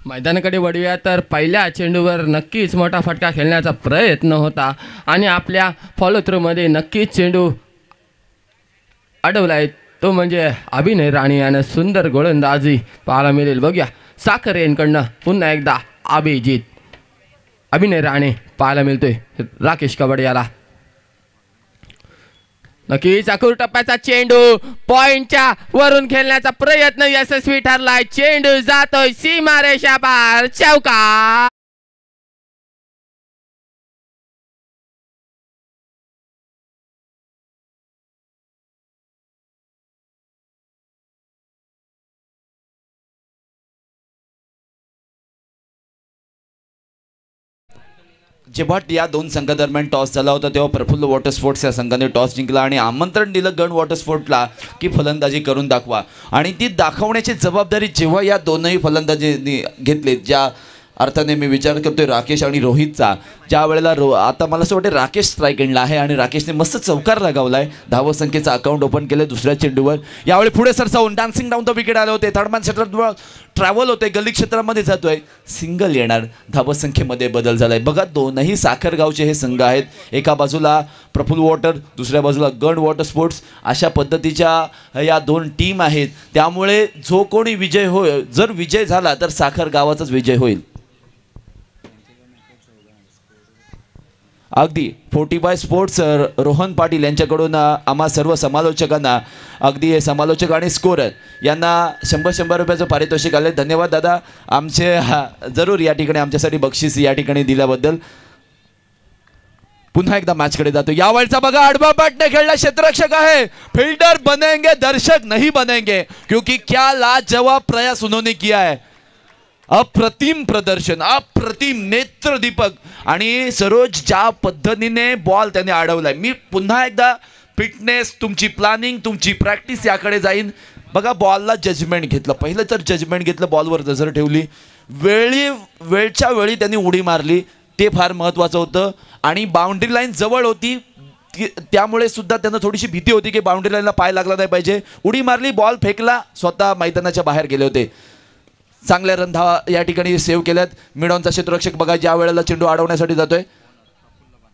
मैदानाकडे वळूया तर पहिल्या चेंडूवर नक्कीच मोठा फटका खेळण्याचा प्रयत्न होता आणि आपल्या फॉलो थ्रोमध्ये नक्कीच चेंडू अडवला आहे तो म्हणजे अभिनय राणे यानं सुंदर गोलंदाजी पाहायला मिळेल. बघूया साखर यांकडनं पुन्हा एकदा अभिनय राणे पाहायला मिळतोय राकेश कबडे याला. नक्कीच अकूर टप्प्याचा चेंडू पॉइंटच्या वरून खेळण्याचा प्रयत्न यशस्वी ठरलाय. चेंडू जातोय सीमारेषा पार चौका. जेव्हा या दोन संघादरम्यान टॉस झाला होता तेव्हा प्रफुल्ल वॉटर स्पोर्ट्स या संघाने टॉस जिंकला आणि आमंत्रण दिलं गण वॉटर स्पोर्ट्सला की फलंदाजी करून दाखवा आणि ती दाखवण्याची जबाबदारी जेव्हा या दोनही फलंदाजींनी घेतली. ज्या अर्थाने मी विचार करतोय राकेश आणि रोहितचा, ज्या वेळेला आता मला असं वाटतं राकेश स्ट्राईक एंडला आहे आणि राकेशने मस्त चौकार लगावलाय. धावसंख्येचं अकाउंट ओपन केलं दुसऱ्या चेंडूवर. यावेळी पुढे सरसावून डान्सिंग डाऊन द विकेट आले होते. थर्डमॅन क्षेत्रात ट्रॅव्हल होते, गल्ली क्षेत्रामध्ये जातोय, सिंगल येणार. धावसंख्येमध्ये बदल झालाय. बघा दोनही साखरगावचे हे संघ आहेत. एका बाजूला प्रफुल्ल वॉटर, दुसऱ्या बाजूला गण वॉटर स्पोर्ट्स. अशा पद्धतीच्या या दोन टीम आहेत. त्यामुळे जो कोणी विजय जर विजय झाला तर साखर गावाचाच विजय होईल. अगदी 40 स्पोर्ट्स रोहन पाटील यांच्याकडून आम्हा सर्व समालोचकांना, अगदी हे समालोचक आणि स्कोरर यांना 100 रुपयाचं पारितोषिक आले. धन्यवाद दादा, आमचे जरूर या ठिकाणी आमच्यासाठी बक्षीस या ठिकाणी दिल्याबद्दल. पुन्हा एकदा मॅचकडे जातो. यावेळचा बघा आडवा बॅटने खेळला क्षेत्ररक्षक आहे. फिल्डर बनेंगे दर्शक नहीं बनेंगे, क्योंकि क्या लाजवाब प्रयास उन्होंने किया है. अप्रतिम प्रदर्शन, अप्रतिम नेत्रदीपक. आणि सरोज ज्या पद्धतीने बॉल त्याने अडवलाय, मी पुन्हा एकदा फिटनेस, तुमची प्लॅनिंग, तुमची प्रॅक्टिस याकडे जाईन. बघा बॉलला जजमेंट घेतलं, पहिलं तर जजमेंट घेतलं, बॉलवर नजर ठेवली, वेळच्या वेळी त्यांनी उडी मारली, ते फार महत्त्वाचं होतं. आणि बाउंड्री लाईन जवळ होती त्यामुळे सुद्धा त्यांना थोडीशी भीती होती की बाउंड्री लाईनला पाय लागला नाही पाहिजे. उडी मारली, बॉल फेकला, स्वतः मैदानाच्या बाहेर गेले होते. चांगल्या रन धावा या ठिकाणी सेव्ह केल्यात. मिडॉनचा क्षेत्ररक्षक बघा ज्या वेळेला चेंडू अडवण्यासाठी जातोय,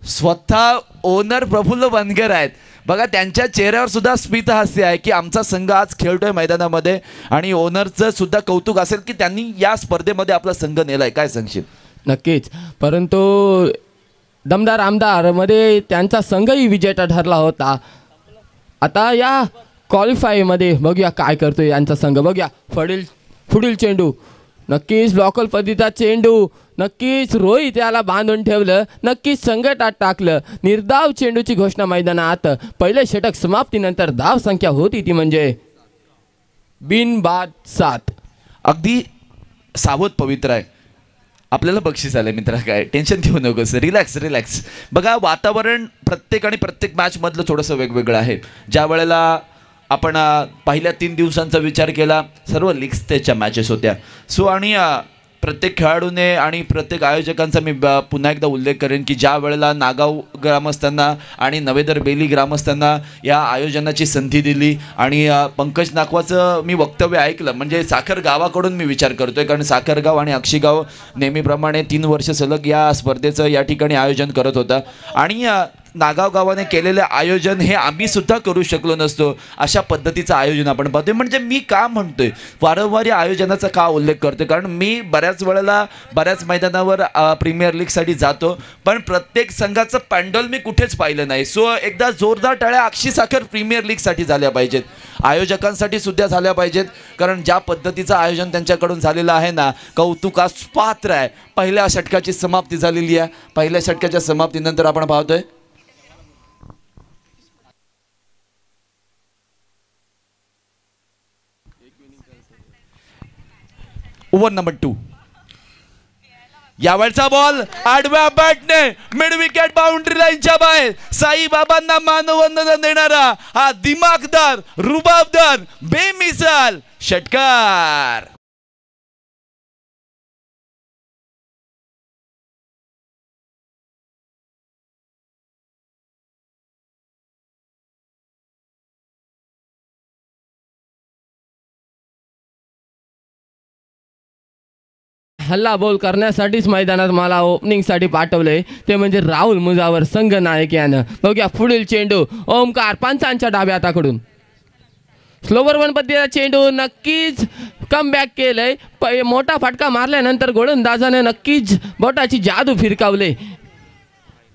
स्वतः ओनर प्रफुल्ल बनकर आहेत. बघा त्यांच्या चेहऱ्यावर सुद्धा स्मित हास्य आहे की आमचा संघ आज खेळतोय मैदानामध्ये. आणि ओनरचं सुद्धा कौतुक असेल की त्यांनी या स्पर्धेमध्ये आपला संघ नेलाय. काय सांगशील? नक्कीच, परंतु दमदार आमदारमध्ये त्यांचा संघही विजेता ठरला होता. आता या क्वालिफायमध्ये बघूया काय करतोय यांचा संघ. बघूया पुढील चेंडू, नक्कीच ब्लॉकल पद्धतीचा चेंडू, नक्कीच रोहित याला बांधून ठेवलं, नक्कीच संकटात टाकलं. निर्धाव चेंडूची घोषणा मैदानात. पहिले षटक समाप्तीनंतर धाव संख्या होती ती म्हणजे बिनबाद 7. अगदी सावध पवित्र आहे. आपल्याला बक्षीस आलं मित्रा, काय टेन्शन घेऊ नकोस, रिलॅक्स. बघा वातावरण प्रत्येक मॅचमधलं थोडंसं वेगवेगळं आहे. ज्या वेळेला आपण पहिल्या 3 दिवसांचा विचार केला, सर्व लीग स्टेजच्या मॅचेस होत्या. सो आणि प्रत्येक खेळाडूने आणि प्रत्येक आयोजकांचा मी पुन्हा एकदा उल्लेख करेन की ज्या वेळेला नागाव ग्रामस्थांना आणि नवेदर बेली ग्रामस्थांना या आयोजनाची संधी दिली आणि पंकज नाकवाचं मी वक्तव्य ऐकलं, म्हणजे साखर गावाकडून मी विचार करतोय, कारण साखरगाव आणि अक्षीगाव नेहमीप्रमाणे 3 वर्ष सलग या स्पर्धेचं या ठिकाणी आयोजन करत होता. आणि नागाव गावाने केलेले आयोजन हे आम्ही सुद्धा करू शकलो नसतो. अशा पद्धतीचं आयोजन आपण पाहतोय. म्हणजे मी का म्हणतोय वारंवार या आयोजनाचा का उल्लेख करतोय, कारण मी बऱ्याच वेळेला बऱ्याच मैदानावर प्रीमियर लीगसाठी जातो, पण प्रत्येक संघाचं पॅन्डल मी कुठेच पाहिलं नाही. सो एकदा जोरदार टाळ्या अक्षी साखर प्रीमियर लीगसाठी झाल्या पाहिजेत, आयोजकांसाठी सुद्धा झाल्या पाहिजेत, कारण ज्या पद्धतीचं आयोजन त्यांच्याकडून झालेलं आहे ना, कौतुकास पात्र आहे. पहिल्या षटकाची समाप्ती झालेली आहे. पहिल्या षटकाच्या समाप्तीनंतर आपण पाहतोय ओव्हर नंबर 2. यावेळचा बॉल आडव्या बॅटने मिड विकेट बाउंड्री लाईनच्या बाहेर साईबाबांना मानवंदन देणारा हा दिमागदार, रुबाबदार, बेमिसाल षटकार. हल्ला बोल करण्यासाठीच मैदानात मला ओपनिंगसाठी पाठवलंय, ते म्हणजे राहुल मुजावर संघनायक यानं. बघूया पुढील चेंडू ओमकार पंचांच्या डाव्या हाताकडून. स्लोवर वन पद्धतीचा चेंडू नक्कीच कमबॅक केलंय. मोठा फटका मारल्यानंतर गोलंदाजाने नक्कीच बोटाची जादू फिरकावले.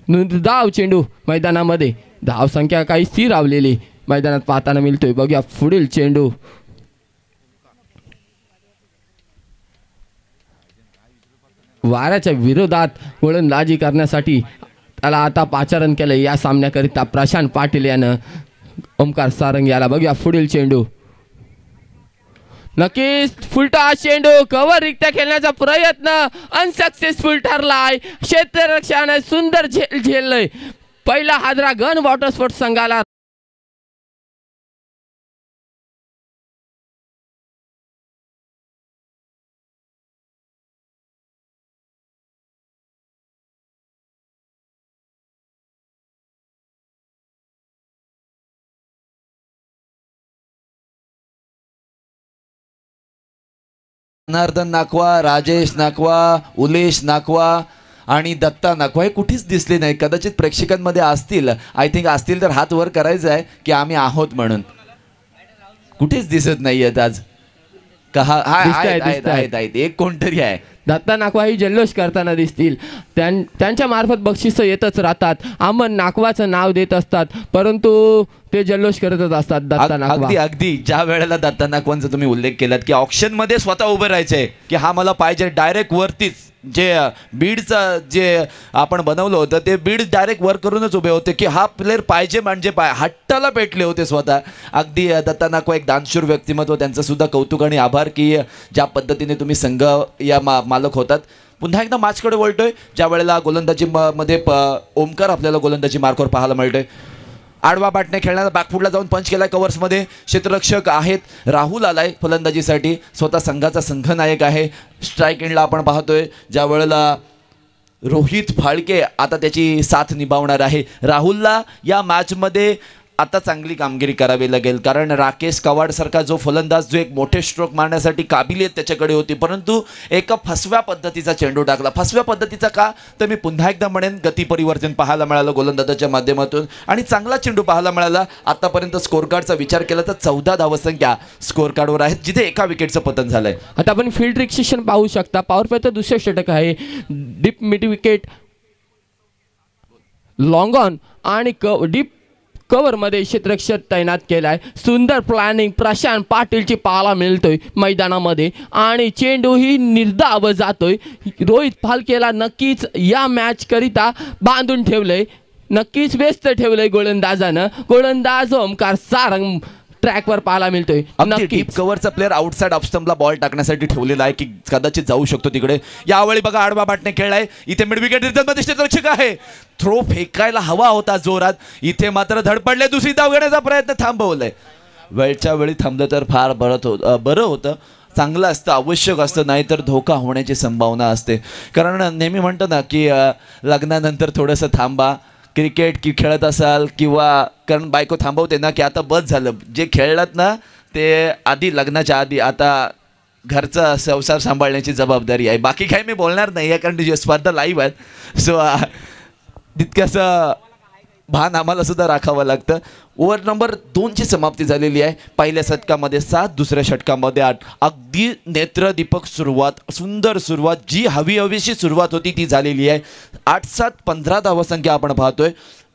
धाव चेंडू मैदानामध्ये, धाव संख्या काही स्थिरावलेली मैदानात पाहताना मिळतोय. बघूया पुढील चेंडू वाऱ्याच्या विरोधात गोलंदाजी करण्यासाठी त्याला आता पाचारण केलंय या सामन्याकरिता प्रशांत पाटील यानं ओमकार सारंग याला. बघूया पुढील चेंडू नक्कीच फुलटा चेंडू कव्हर रित्या खेळण्याचा प्रयत्न अनसक्सेसफुल ठरलाय. क्षेत्ररक्षणाने सुंदर झेललंय. पहिला हादरा गन वॉटर स्पोर्ट्स संघाला. जनार्दन नाकवा, राजेश नाकवा, उलेश नाकवा आणि दत्ता नाकवा हे कुठेच दिसले नाही. कदाचित प्रेक्षकांमध्ये असतील, आय थिंक असतील तर हात वर करायचा आहे की आम्ही आहोत म्हणून. कुठेच दिसत नाहीयेत आज का? आहेत एक कोणतरी आहे. दत्ता नाकवा ही जल्लोष करताना दिसतील. त्यांच्या मार्फत बक्षिसं येतच राहतात. अमन नाकवाचं नाव देत असतात, परंतु ते जल्लोष करतच असतात. दत्ता नाकवा अगदी ज्या वेळेला दत्ता नाकवांचा तुम्ही उल्लेख केलात की ऑप्शन मध्ये स्वतः उभं राहायचंय की हा मला पाहिजे, डायरेक्ट वरतीच जे बीडचं जे आपण बनवलं होतं ते बीड डायरेक्ट वर करूनच उभे होते की हा प्लेअर पाहिजे म्हणजे हट्टाला पेटले होते स्वतः. अगदी दत्ता नाकवा एक दानशूर व्यक्तिमत्व, त्यांचं सुद्धा कौतुक आणि आभार की ज्या पद्धतीने तुम्ही संघ या मालक होतात. पुन्हा एकदा मॅचकडे वळतोय ज्या वेळेला गोलंदाजी मध्ये ओमकार आपल्याला गोलंदाजी मार्कवर पाहायला मिळतोय. आडवा बॅटने खेळण्याला बॅकफुटला जाऊन पंच केलाय कव्हर्समध्ये. क्षेत्ररक्षक आहेत राहुल आलाय फलंदाजीसाठी, स्वतः संघाचा संघनायक आहे. स्ट्राईक एंडला आपण पाहतोय ज्या वेळेला रोहित फाळके आता त्याची साथ निभावणार आहे. राहुलला या मॅचमध्ये आता चांगली कामगिरी करावी लागेल, कारण राकेश कवाडसारखा जो फलंदाज जो एक मोठे स्ट्रोक मारण्यासाठी काबिलियत त्याच्याकडे होती, परंतु एका फसव्या पद्धतीचा चेंडू टाकला. फसव्या पद्धतीचा का तर मी पुन्हा एकदा म्हणेन गती परिवर्तन पाहायला मिळालं गोलंदाजाच्या माध्यमातून आणि चांगला चेंडू पाहायला मिळाला. आतापर्यंत स्कोर कार्डचा विचार केला तर 14 धावसंख्या स्कोर कार्डवर आहेत, जिथे एका विकेटचं पतन झालंय. आता आपण फील्ड रिस्ट्रिक्शन पाहू शकता. पॉवर प्लेचं दुसरे षटक आहे. Deep mid wicket, long on आणि डीप कव्हरमध्ये क्षेत्ररक्षक तैनात केलाय. सुंदर प्लॅनिंग प्रशांत पाटीलची पाहायला मिळतोय मैदानामध्ये आणि चेंडू ही निर्धाव जातोय. रोहित फाळकेला नक्कीच या मॅच करिता बांधून ठेवलंय, नक्कीच व्यस्त ठेवलंय गोलंदाजानं. गोलंदाज ओमकार सारंग ट्रॅकवर पाहायला मिळतोय. डीप कव्हरचा प्लेअर आउटसाइड ऑफस्टंपला बॉल टाकण्यासाठी ठेवलेला आहे की कदाचित जाऊ शकतो तिकडे. यावेळी बघा आडवा बॅटने खेळलाय. इथे मिड विकेट रिटर्नमध्ये क्षेत्ररक्षक आहे. थ्रो फेकायला हवा होता जोरात, इथे मात्र धडपडले. दुसरी धाव घेण्याचा प्रयत्न थांबवलाय. वेळच्या वेळी थांबलं तर फार बरं होतं, चांगलं असतं, आवश्यक असतं, नाहीतर धोका होण्याची संभावना असते. कारण नेहमी म्हणतो ना की लग्नानंतर थोडंसं थांबा. क्रिकेट की खेळत असाल किंवा कारण बायको थांबवते ना की आता बस झालं, जे खेळलात ना ते आधी लग्नाच्या आधी, आता घरचा संसार सांभाळण्याची जबाबदारी आहे. बाकी काही मी बोलणार नाही आहे कारण तुझी स्पर्धा लाईव्ह आहेत. सो तितकंसं भान आम्हाला सुद्धा राखावं लागतं. ओव्हर नंबर 2ची समाप्ती झालेली आहे. पहिल्या षटकामध्ये 7, दुसऱ्या षटकामध्ये 8. अगदी नेत्रदीपक सुरुवात, सुंदर सुरुवात, जी हवीशी सुरुवात होती ती झालेली आहे. 8-7 15 धावसंख्या आपण पाहतोय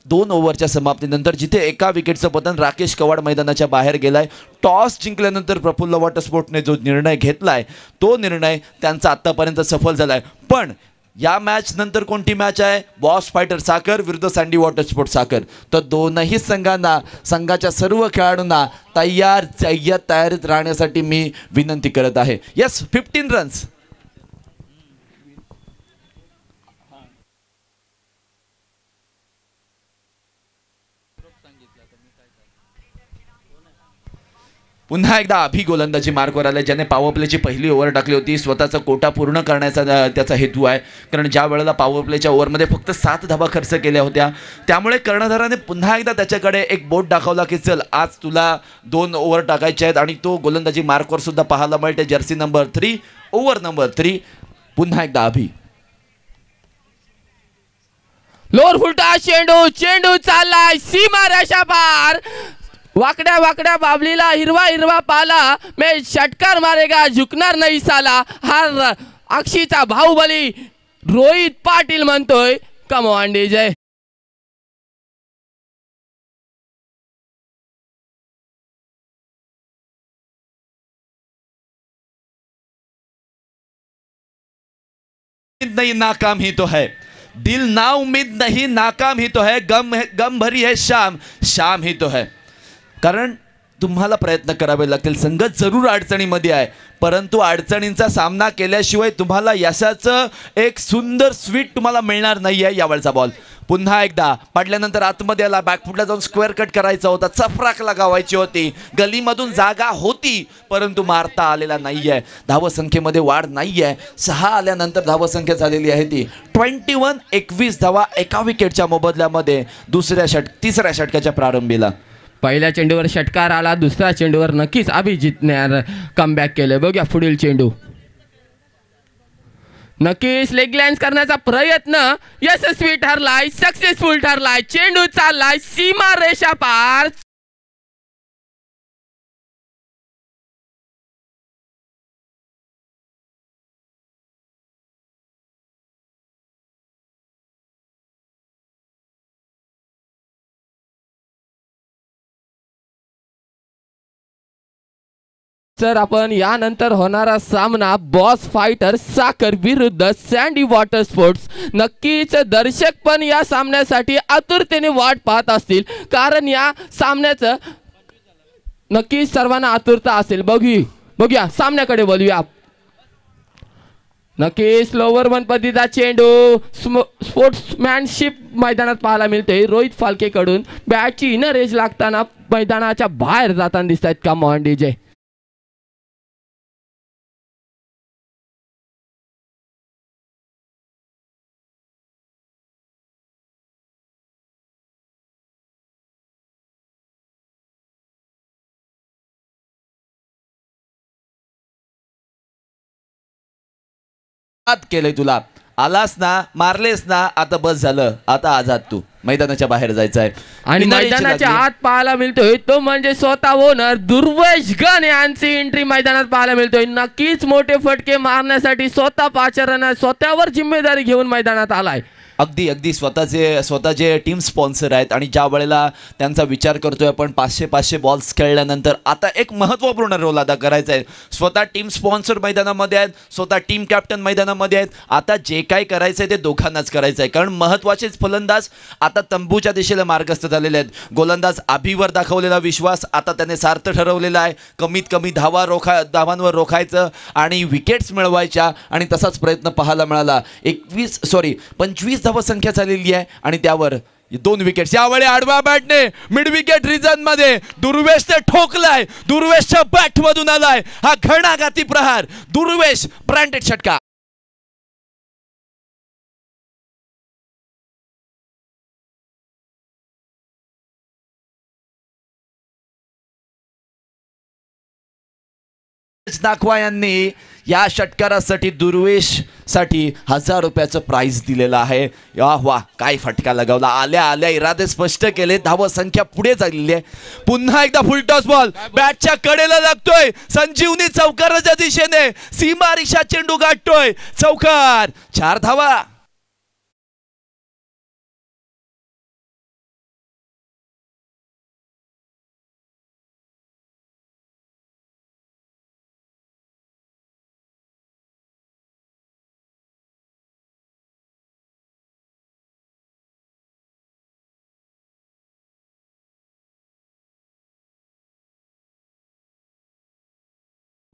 2 ओव्हरच्या समाप्तीनंतर, जिथे एका विकेटचं पतन. राकेश कवाड मैदानाच्या बाहेर गेलाय. टॉस जिंकल्यानंतर प्रफुल्ल वॉटर स्पोर्ट्सने जो निर्णय घेतलाय तो निर्णय त्यांचा आत्तापर्यंत सफल झालाय. पण या मॅच नंतर कोणती मॅच आहे? बॉस फायटर साखर विरुद्ध सँडी वॉटर स्पोर्ट्स साखर. तर दोनही संघांना, संघाच्या सर्व खेळाडूंना तयारीत राहण्यासाठी मी विनंती करत आहे. Yes, 15 runs. पुन्हा एकदा अभि गोलंदाजी मार्कवर आले, ज्याने पॉवर प्लेची पहिली ओव्हर टाकली होती. स्वतःचा कोटा पूर्ण करण्याचा त्याचा हेतू आहे, कारण ज्या वेळेला पॉवर प्लेच्या ओव्हरमध्ये फक्त 7 धावा खर्च केल्या होत्या, त्यामुळे कर्णधाराने पुन्हा एकदा त्याच्याकडे एक बोट दाखवला की चल आज तुला 2 ओव्हर टाकायचे आहेत. आणि तो गोलंदाजी मार्कवर सुद्धा पाहायला मिळते. Jersey number 3, over number 3. पुन्हा एकदा अभि. लोअर फुलटा चेंडू, चेंडू चाललाय सीमा रेषा पार, वाकड्या वाकड्या बाबलीला हिरवा हिरवा पाला, मैं षटकार मारेगा झुकणार नाही साला. हा अक्षीचा बाहुबली रोहित पाटील म्हणतोय कम ऑन डीजे. नहीं नाकाम ही तो है, दिल ना उम्मीद नहीं नाकाम ही तो है, गम भरी है शाम, शाम ही तो है. कारण तुम्हाला प्रयत्न करावे लागतील. संघ जरूर अडचणीमध्ये आहे, परंतु अडचणींचा सामना केल्याशिवाय तुम्हाला यशाचं एक सुंदर स्वीट तुम्हाला मिळणार नाही आहे. यावेळचा बॉल पुन्हा एकदा पडल्यानंतर आतमध्ये आला, बॅकफुटला जाऊन स्क्वेअर कट करायचा होता, चफराक लगावायची होती, गलीमधून जागा होती परंतु मारता आलेला नाही आहे. धावसंख्येमध्ये वाढ नाही आहे. 6 आल्यानंतर धावसंख्या झालेली आहे ती 21 धावा एका विकेटच्या मोबदल्यामध्ये तिसऱ्या षटकाच्या प्रारंभीला. पहिल्या चेंडूवर षटकार आला, दुसऱ्या चेंडूवर नक्कीच अभिजितने कमबॅक केले. बघूया पुढील चेंडू, नक्कीच लेग लाईन्स करण्याचा प्रयत्न यशस्वी ठरलाय, सक्सेसफुल ठरलाय. चेंडू चाललाय सीमा रेषा पार. तर आपण यानंतर होणारा सामना बॉस फायटर साखर विरुद्ध सँडी वॉटर स्पोर्ट्स, नक्कीच दर्शक पण या सामन्यासाठी आतुरतेने वाट पाहत असतील, कारण या सामन्याचं नक्कीच सर्वांना आतुरता असेल. बघूया सामन्याकडे बोलूया. नक्कीच लोअर वन पद्धतीचा चेंडू स्पोर्ट्समॅनशिप मैदानात पाहायला मिळते. रोहित फालके कडून बॅटची इनर एज लागताना मैदानाच्या बाहेर जाताना दिसत आहेत. Come on DJ. केलंय तुला, आलास ना, मारलेस ना, आता बस झालं, आता आझाद तू मैदानाच्या बाहेर जायचं आहे. आणि मैदानाच्या आत पाहायला मिळतोय तो म्हणजे स्वतः ओनर दुर्वेश गण यांची एंट्री मैदानात पाहायला मिळतोय. नक्कीच मोठे फटके मारण्यासाठी स्वतः पाचारण स्वतःवर जिम्मेदारी घेऊन मैदानात आलाय. अगदी स्वतःचे टीम स्पॉन्सर आहेत आणि ज्या वेळेला त्यांचा विचार करतोय आपण 500 बॉल्स खेळल्यानंतर आता एक महत्त्वपूर्ण रोल अदा करायचा आहे. स्वतः टीम स्पॉन्सर मैदानामध्ये आहेत, स्वतः टीम कॅप्टन मैदानामध्ये आहेत. आता जे काय करायचं आहे ते दोघांनाच करायचं आहे, कारण महत्त्वाचेच फलंदाज आता तंबूच्या दिशेला मार्गस्थ झालेले आहेत. गोलंदाज अभिवर दाखवलेला विश्वास आता त्याने सार्थ ठरवलेला आहे. कमीत कमी धावांवर रोखायचं आणि विकेट्स मिळवायच्या, आणि तसाच प्रयत्न पाहायला मिळाला. 25 धावसंख्या झालेली आहे आणि त्यावर 2 विकेट्स. यावेळी आडवा बॅटने मिड विकेट रिजन मध्ये दुर्वेशने ठोकलाय. दुर्वेशच्या बॅट मधून आलाय हा घणाघाती प्रहार. दुर्वेश ब्रँडेड षटकार. दाखवा यांनी या षटकारासाठी दुर्वेशसाठी 1000 रुपयाचं प्राइज दिलेलं आहे. वा काय फटका लगावला. आल्या इरादे स्पष्ट केले. धावसंख्या पुढे झालेली आहे. पुन्हा एकदा फुल टॉस बॉल बॅटच्या कडेला लागतोय. संजीवनी चौकाराच्या दिशेने सीमा रेषा चेंडू गाठतोय. चौकार. 4 धावा.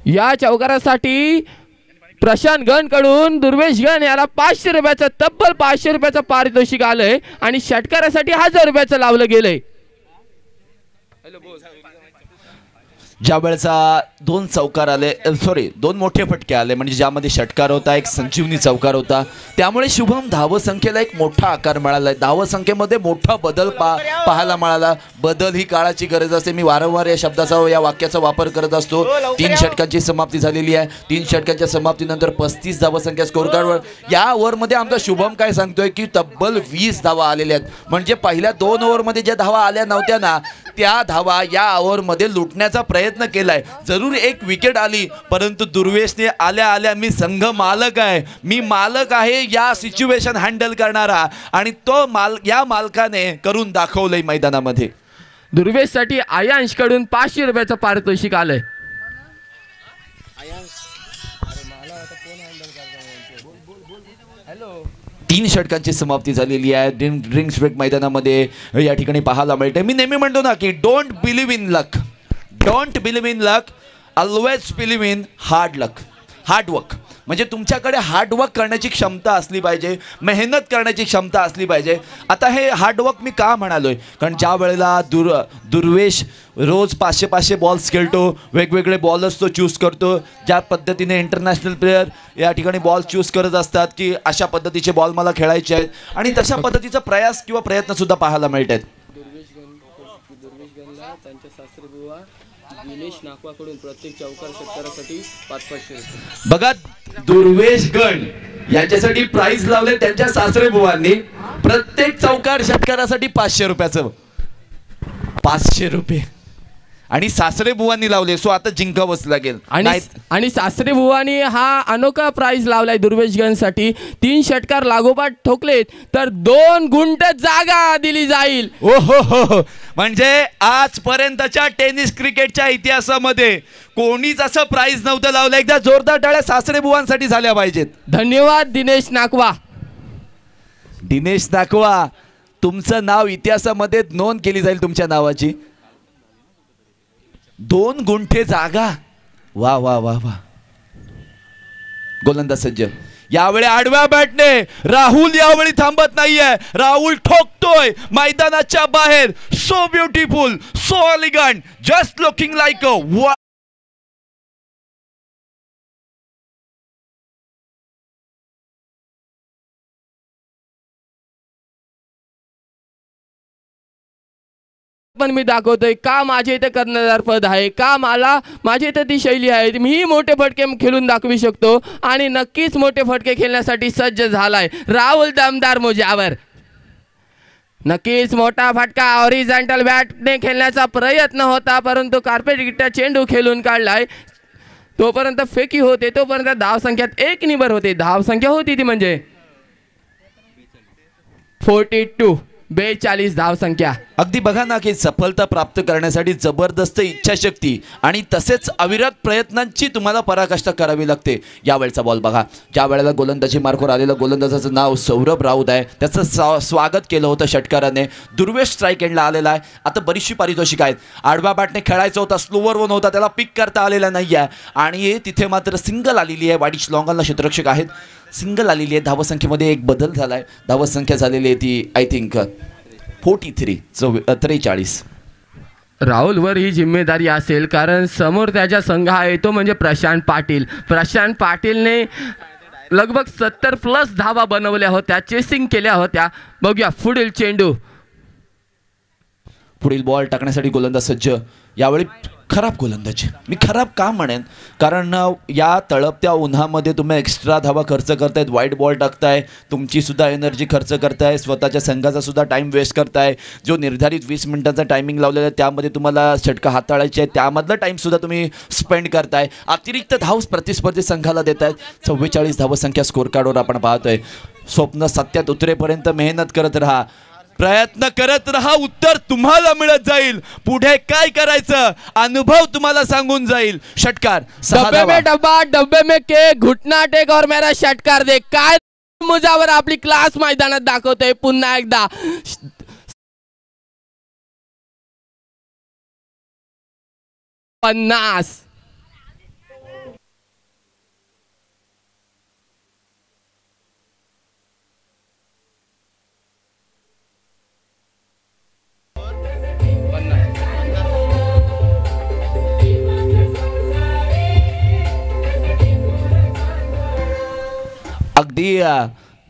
या चौकारासाठी प्रशांत गण कडून दुर्वेश गण याला 500 रुपयाचं तब्बल 500 रुपयाचं पारितोषिक आलंय आणि षटकारासाठी 1000 रुपयाचं लावलं गेलंय. ज्या वेळेचा 2 चौकार आले, सॉरी 2 मोठे फटके आले, म्हणजे ज्यामध्ये षटकार होता, एक संजीवनी चौकार होता, त्यामुळे शुभम धावसंख्येला एक मोठा आकार मिळाला आहे. धावसंख्येमध्ये मोठा बदल पाहायला मिळाला. बदल ही काळाची गरज असते. मी वारंवार या शब्दाचा, या वाक्याचा वापर करत असतो. 3 षटकांची समाप्ती झालेली आहे. 3 षटकांच्या समाप्तीनंतर 35 धावसंख्या स्कोर कार्डवर. या ओव्हरमध्ये आमचा शुभम काय सांगतोय की तब्बल 20 धावा आलेल्या आहेत. म्हणजे पहिल्या 2 ओव्हरमध्ये ज्या धावा आल्या नव्हत्या ना, त्या धावा या ओव्हरमध्ये लुटण्याचा प्रयत्न केलाय. जरूर एक विकेट आली, परंतु दुर्वेशने आल्या आल्या मी संघ मालक आहे, मी मालक आहे या सिच्युएशन हँडल करणारा, आणि तो या मालकाने करून दाखवलंय मैदानामध्ये. दुर्वेशसाठी आयांशकडून 500 रुपयाचं पारितोषिक आलंय. 3 षटकांची समाप्ती झालेली आहे. ड्रिंक्स ब्रेक मैदानामध्ये या ठिकाणी पाहायला मिळते. मी नेहमी म्हणतो ना की don't believe in luck, don't believe in luck, always believe in hard luck, hard work. म्हणजे तुमच्याकडे हार्डवर्क करण्याची क्षमता असली पाहिजे, मेहनत करण्याची क्षमता असली पाहिजे. आता हे हार्डवर्क मी का म्हणालोय, कारण ज्या वेळेला दुर्वेश रोज 500 बॉल्स खेळतो, वेगवेगळे बॉलर्स तो चूज करतो, ज्या पद्धतीने इंटरनॅशनल प्लेयर या ठिकाणी बॉल चूज करत असतात की अशा पद्धतीचे बॉल मला खेळायचे आहेत, आणि तशा पद्धतीचा प्रयास किंवा प्रयत्नसुद्धा पाहायला मिळतात. त्यांच्या सासरेबुवा दिनेश नाकवाकडून प्रत्येक चौकार षटकारासाठी 500 बघा, दुर्वेश गण यांच्यासाठी प्राइस लावले त्यांच्या सासरेबुवांनी. प्रत्येक चौकार षटकारासाठी 500 रुपयाचं, 500 रुपये, आणि सासरेबुवांनी लावले. सो आता जिंकावंच लागेल. आणि सासरेबुवांनी हा अनोखा प्राइज लावलाय दुर्वेशगणसाठी. 3 षटकार लागोपाठ ठोकलेत तर 2 गुंठ जागा दिली जाईल. ओ हो, म्हणजे आजपर्यंतच्या टेनिस क्रिकेटच्या इतिहासामध्ये कोणीच असं प्राइज नव्हतं लावलं. एकदा जोरदार टाळ्या सासरेबुवांसाठी झाल्या पाहिजेत. धन्यवाद दिनेश नाकवा. दिनेश नाकवा, तुमचं नाव इतिहासामध्ये नोंद केली जाईल तुमच्या नावाची. 2 गुंठे जागा, वा वा वा वा. गोलंदाज सज्ज. यावेळी आडव्या बॅटने राहुल यावेळी थांबत नाहीये. राहुल ठोकतोय मैदानाच्या बाहेर. So beautiful, so elegant, just looking like a पण मी दाखवतोय का माझ्या इथे कर्णधार पद आहे, का मला माझ्या इथे ती शैली आहे. मीही मोठे फटके खेळून दाखवू शकतो, आणि नक्कीच मोठे फटके खेळण्यासाठी सज्ज झालाय राहुल दमदार मुजावर. नक्कीच मोठा फटका हॉरिझॉन्टल बॅटने खेळण्याचा प्रयत्न होता, परंतु कार्पेट गिट्टा चेंडू खेळून काढलाय. तोपर्यंत फेकी होते, तोपर्यंत धावसंख्यात 1 निबर होते. धावसंख्या होती ती म्हणजे 42 धावसंख्या. अगदी बघा ना की सफलता प्राप्त करण्यासाठी जबरदस्त इच्छाशक्ती आणि तसेच अविरत प्रयत्नांची तुम्हाला पराकाष्ठा करावी लागते. यावेळचा बॉल बघा, ज्या वेळेला गोलंदाजी मार्कवर आलेलं गोलंदाजाचं नाव सौरभ राऊत आहे, त्याचं स्वागत केलं होतं षटकाराने. दुर्वेश स्ट्राईक एंडला आलेला आहे. आता बरीचशी पारितोषिक आहेत. आडव्या बॅटने खेळायचा होता, स्लोवर वन होता, त्याला पिक करता आलेला नाही आहे, आणि तिथे मात्र सिंगल आलेली आहे. वाडिश लॉंगलला क्षेत्ररक्षक आहेत, सिंगल आलेली आहे. धावसंख्येमध्ये एक बदल झाला आहे. धावसंख्या झालेली आहे ती आय थिंक 43. राहुलवर ही जिम्मेदारी असेल, कारण समोर त्याच्या संघ आहे तो म्हणजे प्रशांत पाटील. प्रशांत पाटीलने लगभग 70+ धावा बनवल्या होत्या, चेसिंग केल्या होत्या. बघूया पुढील चेंडू. पुढील बॉल टाकण्यासाठी गोलंदाज सज्ज. यावेळी खराब गोलंदाजी. मी खराब का म्हणेन, कारण या तळपत्या उन्हामध्ये तुम्ही एक्स्ट्रा धावा खर्च करतायत, वाईट बॉल टाकताय, तुमची सुद्धा एनर्जी खर्च करताय, स्वतःच्या संघाचा सुद्धा टाईम वेस्ट करताय. जो निर्धारित 20 मिनिटांचा टायमिंग लावलेला आहे त्यामध्ये तुम्हाला षटकं हाताळायचे आहे, त्यामधला टाईमसुद्धा तुम्ही स्पेंड करताय. अतिरिक्त धाव प्रतिस्पर्धी संघाला देत आहेत. 44 धावसंख्या स्कोर कार्डवर आपण पाहतोय. स्वप्न सत्यात उतरेपर्यंत मेहनत करत राहा, प्रयत्न करत रहा, उत्तर तुम्हाला मिळत जाईल. पुढे काय करायचं अनुभव तुम्हाला सांगून जाईल. षटकार डब्बे में डब्बा, डब्बे में केक, घुटना टेक और मेरा षटकार दे. काय मुजावर आपली क्लास मैदानात दाखवतोय पुन्हा एकदा. 50. अगदी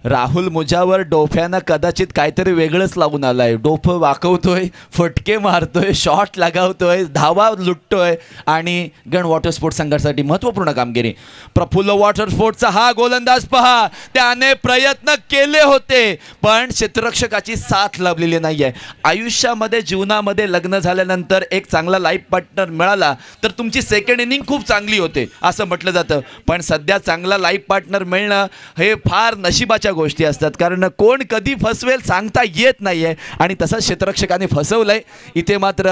राहुल मुजावर डोफ्यानं कदाचित काहीतरी वेगळंच लावून आलाय. डोफं वाकवतोय, फटके मारतोय, शॉट लगावतोय, धावा लुटतोय आणि गण वॉटर स्पोर्ट्स संघासाठी महत्त्वपूर्ण कामगिरी. प्रफुल्ल वॉटर स्पोर्ट्सचा हा गोलंदाज पहा, त्याने प्रयत्न केले होते पण क्षेत्ररक्षकाची साथ लाभलेली नाही आहे. आयुष्यामध्ये जीवनामध्ये लग्न झाल्यानंतर एक चांगला लाईफ पार्टनर मिळाला तर तुमची सेकंड इनिंग खूप चांगली होते असं म्हटलं जातं. पण सध्या चांगला लाईफ पार्टनर मिळणं हे फार नशिबाच्या गोष्टी असतात, कारण कोण कधी फसवेल सांगता येत नाहीये आणि तसंच क्षेत्ररक्षकाने फसवलंय. इथे मात्र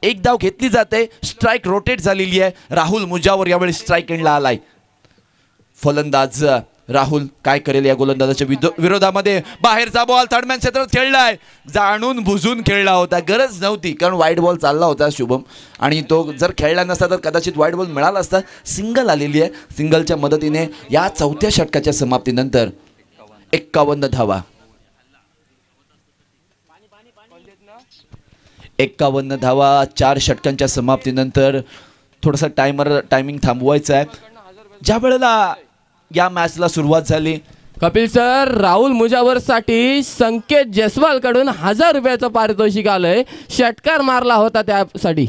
एक धाव घेतली जाते, स्ट्राईक रोटेट झालेली आहे. राहुल मुजावर यावेळी स्ट्राईक एंडला आलाय. फलंदाज राहुल काय करेल या गोलंदाजाच्या विरोधामध्ये. बाहेरचा बॉल थर्डमॅन क्षेत्रात खेळलाय, जाणून बुजून खेळला होता, गरज नव्हती कारण वाईट बॉल चालला होता शुभम आणि तो जर खेळला नसता तर कदाचित वाईट बॉल मिळाला असता. सिंगल आलेली आहे, सिंगलच्या मदतीने या चौथ्या षटकाच्या समाप्तीनंतर 51 धावा. 51 धावा 4 षटकांच्या समाप्तीनंतर. थोडासा टायमिंग थांबवायचा आहे. ज्या वेळेला या मॅचला सुरुवात झाली, कपिल सर, राहुल मुजावर साठी संकेत जयस्वाल कडून 1000 रुपयाचं पारितोषिक आलंय. षटकार मारला होता त्यासाठी.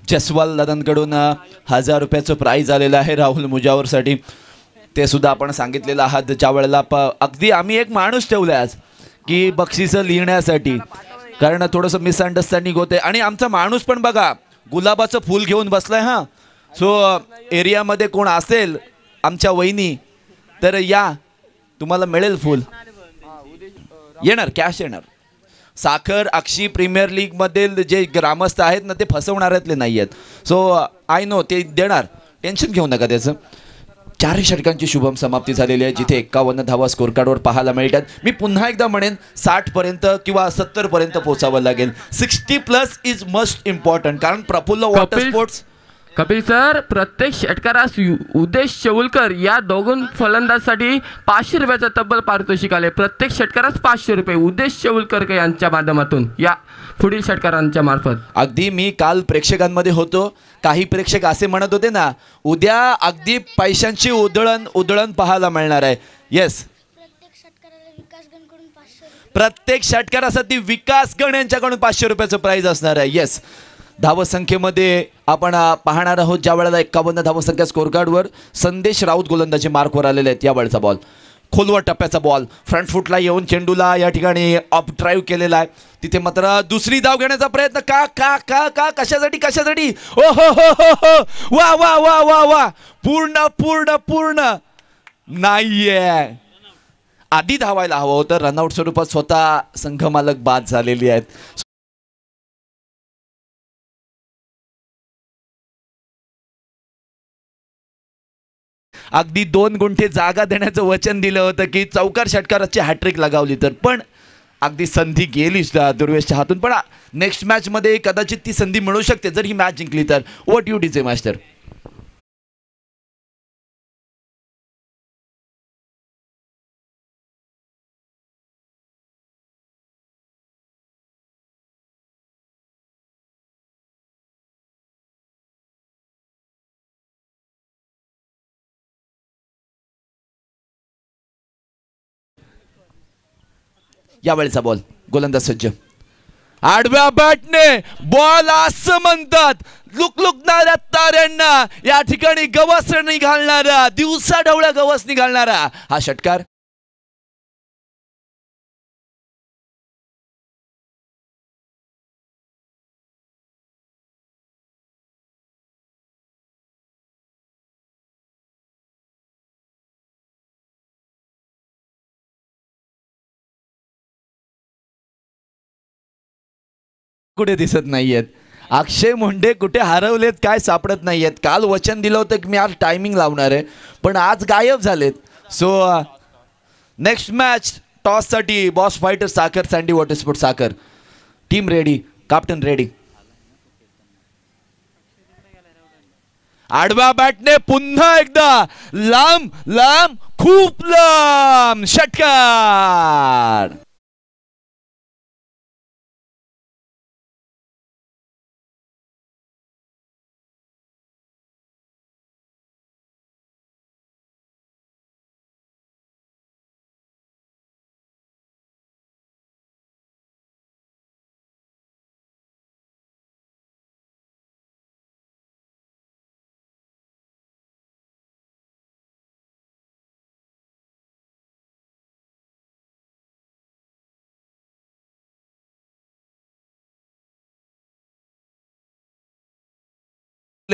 जयस्वाल दादांकडून 1000 रुपयाचं प्राईज आलेलं आहे राहुल मुजावरसाठी. ते सुद्धा आपण सांगितलेलं आहात. ज्या वेळेला अगदी आम्ही एक माणूस ठेवलाय आज की बक्षिसं लिहिण्यासाठी, कारण थोडंसं मिसअंडरस्टँडिंग होते आणि आमचा माणूस पण बघा गुलाबाचं फूल घेऊन बसलाय. हां, सो एरियामध्ये कोण असेल आमच्या वहिनी तर या, तुम्हाला मिळेल फूल. येणार, कॅश येणार. साखर अक्षी प्रीमियर लीगमधील जे ग्रामस्थ आहेत ना ते फसवणाऱ्यातले नाही आहेत. सो आय नो ते देणार, टेन्शन घेऊ नका त्याचं. 4 षटकांची शुभम समाप्ती झालेली आहे, जिथे 51 धावा स्कोर कार्डवर पाहायला मिळतात. मी पुन्हा एकदा म्हणेन 60 पर्यंत किंवा 70 पर्यंत पोहोचावं लागेल. 60+ इज मस्ट इम्पॉर्टंट, कारण Praful water sports. Kapil sir, प्रत्येक षटकारास उदेश शेवुलकर या दोघं फलंदाजसाठी 500 रुपयाचं तब्बल पारितोषिक आले. प्रत्येक षटकारास 500 रुपये उदेश शेवुलकर यांच्या माध्यमातून या पुढील षटकारांच्या मार्फत. अगदी मी काल प्रेक्षकांमध्ये होतो, काही प्रेक्षक असे म्हणत होते ना, उद्या अगदी पैशांची उधळण पाहायला मिळणार आहे. येस, प्रत्येक षटकारासाठी विकास गण यांच्याकडून 500 रुपयाचं प्राइज असणार आहे. येस, धावसंख्येमध्ये आपण पाहणार आहोत ज्या वेळेला 51 धावसंख्या स्कोर कार्डवर संदेश राऊत गोलंदाजी मार्कवर आलेले आहेत. या वेळचा बॉल खोलवर टप्प्याचा बॉल, फ्रंट फुटला येऊन चेंडूला या ठिकाणी अप ड्राईव्ह केलेला आहे. तिथे मात्र दुसरी धाव घेण्याचा प्रयत्न का का का का कशासाठी ओ हो हो हो हो, वा वा वा वा वा, पूर्ण पूर्ण पूर्ण नाहीये. आधी धावायला हवं होतं, रनआउट स्वरूपात स्वतः संघमालक बाद झालेली आहेत. अगदी 2 गुंठे जागा देण्याचं वचन दिलं होतं की चौकार षटकाराची हॅट्रिक लगावली तर, पण अगदी संधी गेलीच दुर्वेशच्या हातून. पण नेक्स्ट मॅच मध्ये कदाचित ती संधी मिळू शकते जर ही मॅच जिंकली तर. What you decide master? यावेळचा बॉल, गोलंदाज सज्ज, आडव्या बॅटने बॉल असं म्हणतात लुकलुकणाऱ्या ताऱ्यांना या ठिकाणी गवस निघालणारा, दिवसा ढवळ्या गवस निघालणारा हा षटकार. कुठे दिसत नाहीयेत. अक्षय मुंडे कुठे हरवलेत काय सापडत नाहीयेत. काल वचन दिलं होतं की मी आज टायमिंग लावणार आहे, पण आज गायब झालेत. सो नेक्स्ट मॅच टॉस साठी बॉस फायटर साखर, सँडी वॉटर स्पोर्ट साखर टीम रेडी, कॅप्टन रेडी. आडव्या बॅटने पुन्हा एकदा लांब लांब खूप लांब षटकार.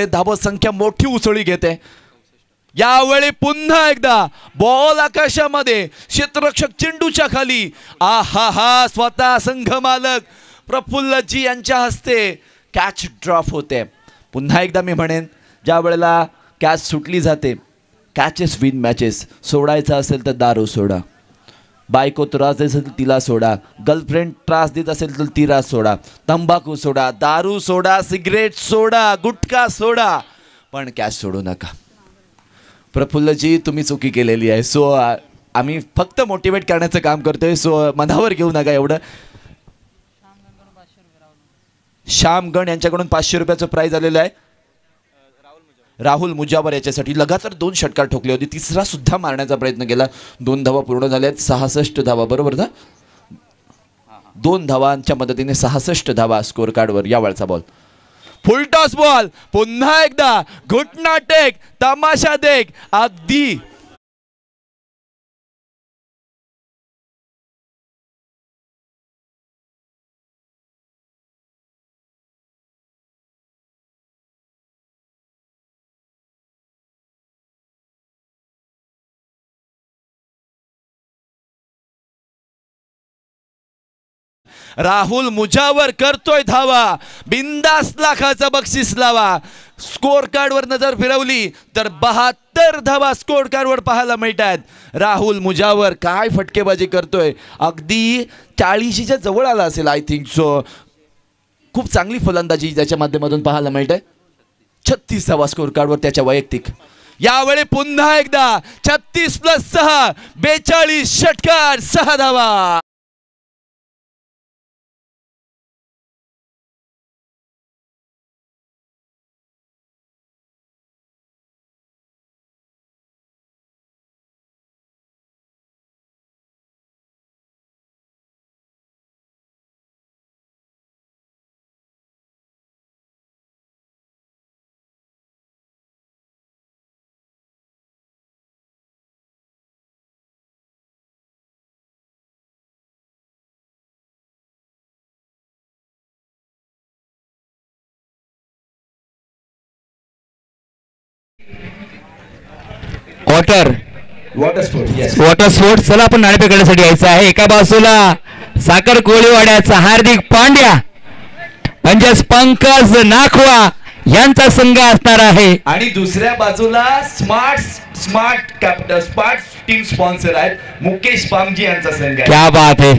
ओव्हरमधले धाव संख्या मोठी उसळी घेते. यावेळी पुन्हा एकदा बॉल आकाशामध्ये, क्षेत्ररक्षक चेंडूच्या खाली. आहा हा, स्वतः संघ मालक प्रफुल्लजी यांच्या हस्ते कॅच ड्रॉप होते. पुन्हा एकदा मी म्हणेन, ज्या वेळेला कॅच सुटली जाते, कॅचेस विन मॅचेस. सोडायचा असेल तर दारू सोडा, बायको त्रास देत असेल तर तिला सोडा, गर्लफ्रेंड त्रास देत असेल तर तिला सोडा, तंबाखू सोडा, दारू सोडा, सिगरेट सोडा, गुटखा सोडा, पण कॅच सोडू नका. प्रफुल्लजी तुम्ही चुकी केलेली आहे. सो आम्ही फक्त मोटिवेट करण्याचं काम करतोय. सो मनावर घेऊ नका एवढं. श्यामगण यांच्याकडून 500 रुपयाचं प्राइज आलेलं आहे. राहुल मुजावर याच्यासाठी लगातार 2 षटकार ठोकले होते. तिसरा सुद्धा मारण्याचा प्रयत्न केला. 2 धावा पूर्ण झाल्या आहेत. 66 धावा, बरोबर ना? 2 धावांच्या मदतीने 66 धावा स्कोर कार्डवर. या वळचा बॉल, फुल टॉस बॉल. पुन्हा एकदा घुटना टेक, तमाशा देख. अगदी राहुल मुजावर करतोय धावा. बिंदास लाखाचा बक्षीस लावा. स्कोर कार्डवर नजर फिरवली तर 72 धावा स्कोर कार्डवर पाहायला मिळतात. राहुल मुजावर काय फटकेबाजी करतोय. अगदी 40च्या जवळ आला असेल आय थिंक सो. खूप चांगली फलंदाजी त्याच्या माध्यमातून पाहायला मिळते. 36 धावा स्कोर कार्डवर त्याच्या वैयक्तिक. यावेळी पुन्हा एकदा 36+6 42 षटकार, 6 धावा. Water sport. चला आपण नाणेफेकण्यासाठी यायचं आहे. एका बाजूला साखर कोळीवाड्याचा हार्दिक पांड्या म्हणजेच पंकज नाखवा यांचा संघ असणार आहे, आणि दुसऱ्या बाजूला स्मार्ट टीम स्पॉन्सर आहेत मुकेश पामजी यांचा संघ आहे. क्या बात आहे.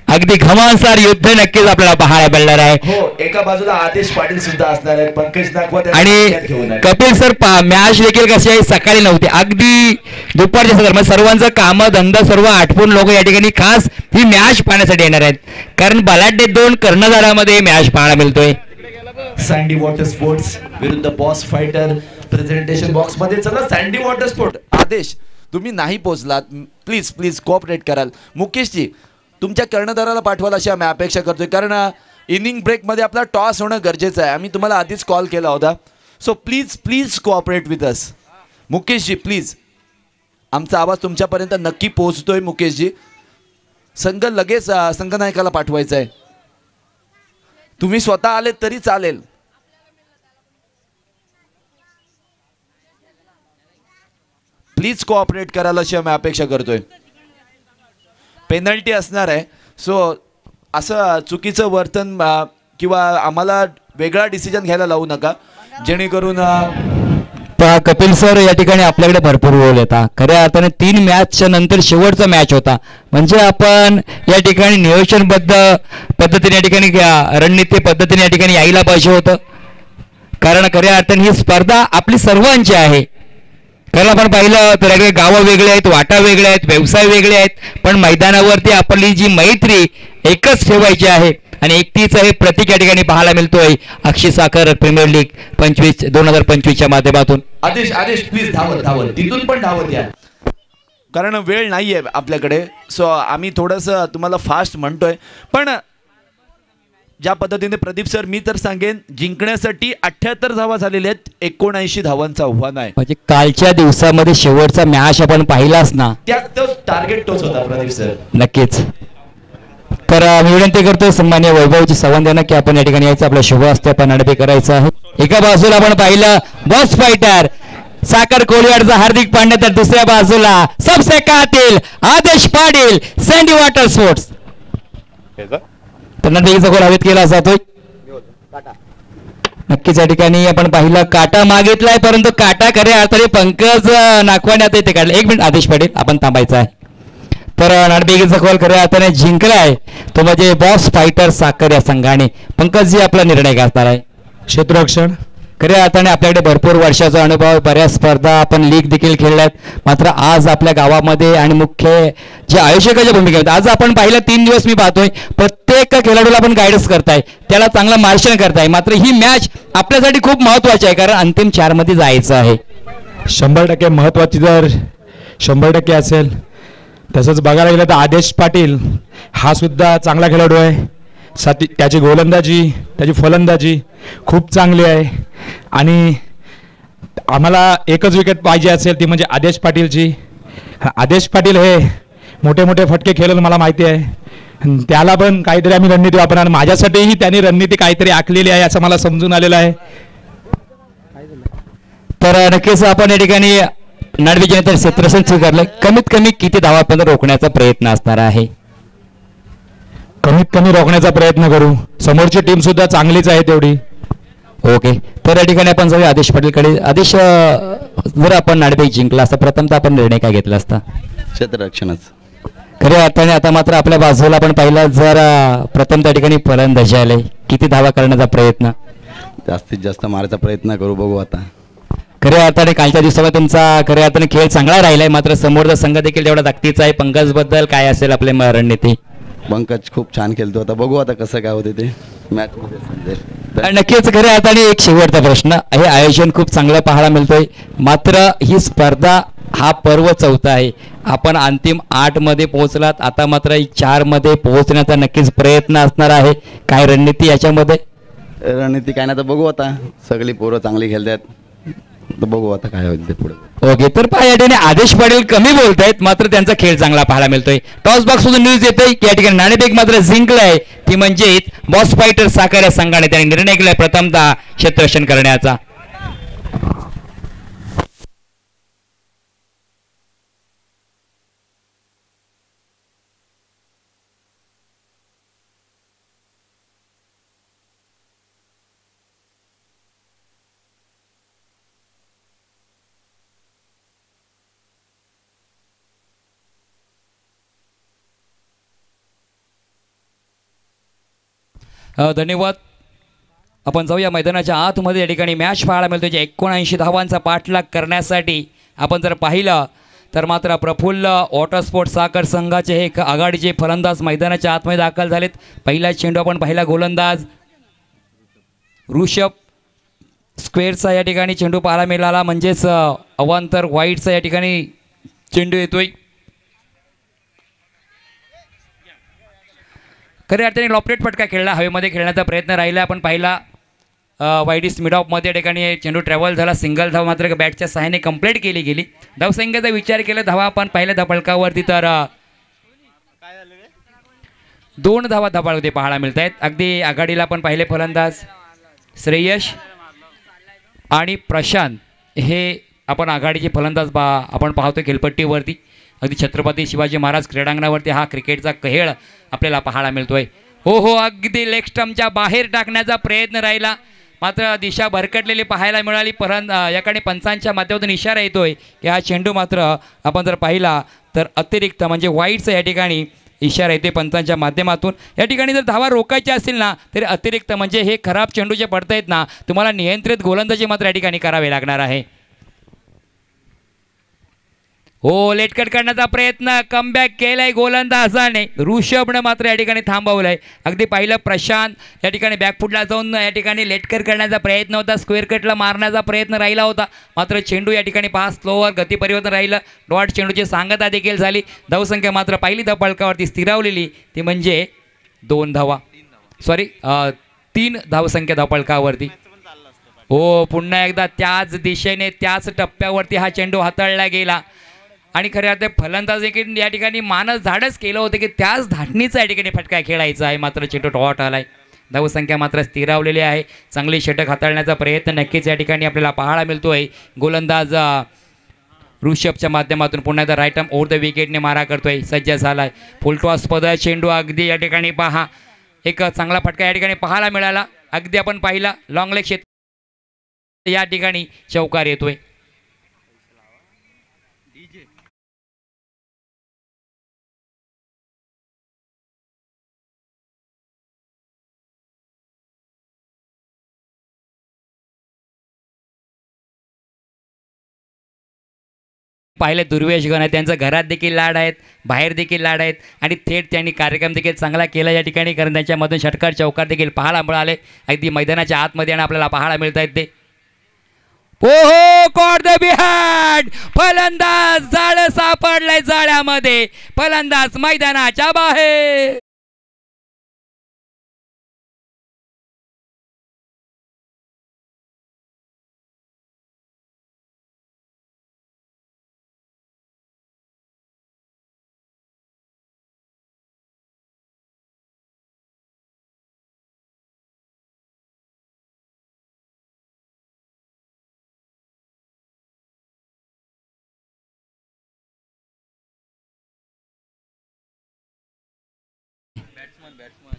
अगदी घमासार युद्ध नक्कीच आपल्याला पाहायला मिळणार आहे. हो, एका बाजूला आदेश पाटील सुद्धा असणार आहेत. पंकज नागवा आणि कपिल सर मॅच देखील कशी आहे, सकाळी नव्हते, अगदी दुपारच्या दरम्यान सर्वांचं काम धंदा सर्व आटपून लोक या ठिकाणी खास ही मॅच पाहण्यासाठी येणार आहेत. कारण बलाढ्य 2 कर्णधारामध्ये मॅच पाहायला मिळतोय. सँडी वॉटर स्पोर्ट्स विरुद्ध बॉस फायटर प्रेझेंटेशन बॉक्स मध्ये. चला सँडी वॉटर स्पोर्ट. आदेश तुम्ही नाही पोहोचलात, प्लीज कोऑपरेट कराल. मुकेशजी तुमच्या कर्णधाराला पाठवाल अशी आम्ही अपेक्षा करतोय, कारण इनिंग ब्रेकमध्ये आपला टॉस होणं गरजेचं आहे. आम्ही तुम्हाला आधीच कॉल केला होता. So please cooperate with us. Mukeshji please, आमचा आवाज तुमच्यापर्यंत नक्की पोहोचतोय. मुकेशजी संघ लगेच संघनायकाला पाठवायचा आहे. तुम्ही स्वतः आले तरी चालेल. प्लीज कोऑपरेट करायला अशी आम्ही अपेक्षा करतोय. पेनल्टी असणार आहे. सो असं चुकीचं वर्तन किंवा आम्हाला वेगळा डिसिजन घ्यायला लावू नका, जेणेकरून कपिल सर या ठिकाणी आपल्याकडे भरपूर गोल येतात. खऱ्या अर्थाने 3 मॅचच्या नंतर शेवटचा मॅच होता, म्हणजे आपण या ठिकाणी नियोजनबद्ध पद्धतीने या ठिकाणी रणनीती पद्धतीने या ठिकाणी यायला पाहिजे होतं. कारण खऱ्या अर्थाने ही स्पर्धा आपली सर्वांची आहे. कारण आपण पाहिलं तर गावं वेगळे आहेत, वाटा वेगळे आहेत, व्यवसाय वेगळे आहेत, पण मैदानावरती आपली जी मैत्री एकच ठेवायची आहे आणि एकटीच आहे प्रतीक या ठिकाणी पाहायला मिळतोय अक्षी साखर प्रीमियर लीग 2025च्या माध्यमातून. आदेश प्लीज धावत तिथून पण धावत या, कारण वेळ नाहीये आपल्याकडे. सो आम्ही थोडंसं तुम्हाला फास्ट म्हणतोय, पण ज्या पद्धतीने प्रदीप सर, मी तर सांगेन जिंकण्यासाठी 78 धावा झालेल्या आहेत. 79 धावांचं आव्हान आहे. म्हणजे कालच्या दिवसामध्ये शेवटचा मॅच आपण पाहिलाच ना, त्यात टार्गेट तोच होता प्रदीप सर. नक्कीच. तर मी विनंती करतो सन्मान्य वैभवची संवाद यांना की आपण या ठिकाणी यायचं, आपलं शुभ असते आपण नाणेफे करायचं आहे. एका बाजूला आपण पाहिलं बॉस फायटर साखर कोलिवाडचा हार्दिक पांड्या, तर दुसऱ्या बाजूला सबसे कातील आदेश पाटील सँडी वॉटर स्पोर्ट्स. तर नाणेफेकीचा गोल हवेत केला जातोय. नक्कीच या ठिकाणी आपण पाहिलं काटा मागितलाय, परंतु काटा खऱ्या अर्थाने पंकज नागवाने ते काढलं. एक मिनिट आदेश पाटील, आपण थांबायचं आहे. तर नाणेफेकीचा गोल खऱ्या अर्थाने जिंकलाय तो म्हणजे बॉस फायटर साखर या संघाने. पंकजजी आपला निर्णय घालणार आहे. क्षेत्ररक्षण खऱ्या अर्थाने आपल्याकडे भरपूर वर्षाचा अनुभव आहे, बऱ्याच स्पर्धा आपण लीग देखील खेळल्यात. मात्र आज आपल्या गावामध्ये आणि मुख्य जे आयोजकाच्या भूमिकेत आज आपण पाहिलं 3 दिवस मी पाहतोय प्रत्येक खेळाडूला आपण गाईडन्स करताय, त्याला चांगलं मार्गदर्शन करताय. मात्र ही मॅच आपल्यासाठी खूप महत्वाची आहे, कारण अंतिम 4 मध्ये जायचं आहे. 100% महत्त्वाची जर 100% असेल. तसंच बघायला गेलं तर आदेश पाटील हा सुद्धा चांगला खेळाडू आहे. त्याची गोलंदाजी त्याची फलंदाजी खूप चांगली आहे आणि आम्हाला एकच विकेट पाहिजे असेल ती म्हणजे आदेश पाटीलची. आदेश पाटील हे मोठे मोठे फटके खेळून मला माहिती आहे, त्याला पण काहीतरी आम्ही रणनीती वापरणार. माझ्यासाठीही त्यांनी रणनीती काहीतरी आखलेली आहे असं मला समजून आलेलं आहे. तर नक्कीच आपण या ठिकाणी नाणेफेकीनंतर क्षेत्ररक्षण स्वीकारलं. कमीत कमी किती धावापर्यंत रोखण्याचा प्रयत्न असणार आहे? कमीत कमी रोखण्याचा प्रयत्न करू. समोरची टीम सुद्धा चांगलीच आहे तेवढी. ओके, तर या ठिकाणी आपण जाऊया आदेश पाटीलकडे. आदेश, जर आपण नाणेफेक जिंकला असता प्रथमतः आपण निर्णय काय घेतला असता? क्षेत्ररक्षणच. खऱ्या अर्थाने आता मात्र आपल्या बाजूला आपण पाहिलं जर प्रथम त्या ठिकाणी फलंदाजी आले, किती धावा करण्याचा प्रयत्न? जास्तीत जास्त मारायचा प्रयत्न करू, बघू आता. खऱ्या अर्थाने कालच्या दिवसामध्ये तुमचा खऱ्या अर्थाने खेळ चांगला राहिलाय, मात्र समोरचा संघ देखील तेवढा ताकदीचा आहे. पंकज बद्दल काय असेल आपले रणनीती? पंकज खूप छान खेळतो, आता बघू आता कसं काय होते ते मॅच मध्ये समजेल. नक्कीच खऱ्या अर्थाने एक शेवटचा प्रश्न, हे आयोजन खूप चांगलं पाहायला मिळतोय, मात्र ही स्पर्धा हा पर्व 4था आहे. आपण अंतिम 8 मध्ये पोहोचलात, आता मात्र 4 मध्ये पोहोचण्याचा नक्कीच प्रयत्न असणार आहे. काय रणनीती याच्यामध्ये? रणनीती काय नाही, आता बघू आता. सगळी पोरं चांगली खेळतात, तर बघू आता काय होईल ते पुढे. ओके, तर पहा या ठिकाणी आदेश पाटील कमी बोलतायत, मात्र त्यांचा खेळ चांगला पाहायला मिळतोय. टॉस बॉक्स मधून न्यूज येतोय की या ठिकाणी नाणेफेक मात्र जिंकलाय, ती म्हणजे बॉस फायटर साखर या संघाने त्यांनी निर्णय केलाय प्रथमतः क्षेत्ररक्षण करण्याचा. धन्यवाद. आपण जाऊया मैदानाच्या आतमध्ये. या ठिकाणी मॅच पाहायला मिळतो जे 79 धावांचा पाठलाग करण्यासाठी आपण जर पाहिलं तर मात्र प्रफुल्ल वॉटर स्पोर्ट्स साखर संघाचे हे आघाडीचे फलंदाज मैदानाच्या आतमध्ये दाखल झालेत. पहिला चेंडू आपण पाहिला, गोलंदाज ऋषभ स्क्वेअरचा या ठिकाणी चेंडू पाहायला मिळाला, म्हणजेच अवांतर वाईटचा या ठिकाणी चेंडू येतोय. खऱ्या अर्थाने लॉपलेट फटका खेळला, हवेमध्ये खेळण्याचा प्रयत्न राहिला. आपण पाहिला वाईडिस मिड ऑफमध्ये या ठिकाणी चेंडू ट्रॅव्हल झाला, सिंगल धाव मात्र बॅटच्या सहाय्याने कंप्लीट केली गेली. धावसंख्येचा विचार केला, धावा आपण पाहिल्या धपळकावरती तर 2 धावा धपाळवरती पाहायला मिळत आहेत. अगदी आघाडीला आपण पाहिले फलंदाज श्रेयश आणि प्रशांत हे आपण आघाडीचे फलंदाज आपण पाहतो खेळपट्टीवरती. अगदी छत्रपती शिवाजी महाराज क्रीडांगणावरती हा क्रिकेटचा खेळ आपल्याला पाहायला मिळतोय. हो, अगदी लेग स्टंपच्या बाहेर टाकण्याचा प्रयत्न राहिला, मात्र दिशा भरकटलेली पाहायला मिळाली. याकडे पंचांच्या माध्यमातून इशारा येतोय की हा चेंडू मात्र आपण जर पाहिला तर अतिरिक्त म्हणजे वाईटचा या ठिकाणी इशारा येते पंचांच्या माध्यमातून. या ठिकाणी जर धावा रोखायच्या असतील ना तरी अतिरिक्त म्हणजे हे खराब चेंडू जे पडत आहेत ना, तुम्हाला नियंत्रित गोलंदाजी मात्र या ठिकाणी करावे लागणार आहे. हो, लेटकट करण्याचा प्रयत्न कमबॅक केलाय गोलंदाजाने. ऋषभनं मात्र या ठिकाणी थांबवलंय. अगदी पाहिलं प्रशांत या ठिकाणी बॅकफुटला जाऊन या ठिकाणी लेटकर करण्याचा प्रयत्न होता, स्क्वेअर कटला मारण्याचा प्रयत्न राहिला होता, मात्र चेंडू या ठिकाणी 5 स्लोवर गती परिवर्तन राहिलं. डॉट चेंडूची सांगता देखील झाली. धावसंख्या मात्र पहिली धपळकावरती स्थिरावलेली, ती म्हणजे 2 धावा, सॉरी 3 धावसंख्या धपळकावरती. हो, पुन्हा एकदा त्याच दिशेने त्याच टप्प्यावरती हा चेंडू हाताळला गेला. आणि खऱ्या अर्थाने फलंदाज देखील या ठिकाणी मानस धाडस केलं होतं की त्याच धाटणीचा या ठिकाणी फटका खेळायचा आहे, मात्र चेंडू डॉट आलाय. धावसंख्या मात्र स्थिरावलेली आहे. चांगली षटक हाताळण्याचा प्रयत्न नक्कीच या ठिकाणी आपल्याला पाहायला मिळतोय. गोलंदाज ऋषभच्या माध्यमातून पुन्हा एकदा राईट आर्म ओव्हर द विकेटने मारा करतोय, सज्ज झालाय. फुलटॉस पद चेंडू अगदी या ठिकाणी पहा एक चांगला फटका या ठिकाणी पाहायला मिळाला. अगदी आपण पाहिला लॉंग लेग क्षेत्र या ठिकाणी चौकार येतोय. पाहिलं दुर्वेश गण आहे, त्यांचं घरात देखील लाड आहेत, बाहेर देखील लाड आहेत आणि थेट त्यांनी कार्यक्रम देखील चांगला केला या ठिकाणी, कारण त्यांच्यामधून षटकार चौकार देखील पाहायला मिळाले. अगदी मैदानाच्या आतमध्ये आणि आपल्याला पाहायला मिळत आहेत ते. ओहो कॉट द बिहाइंड, फलंदाज जाळं सापडलंय जाळ्यामध्ये, फलंदाज मैदानाच्या बाहेर.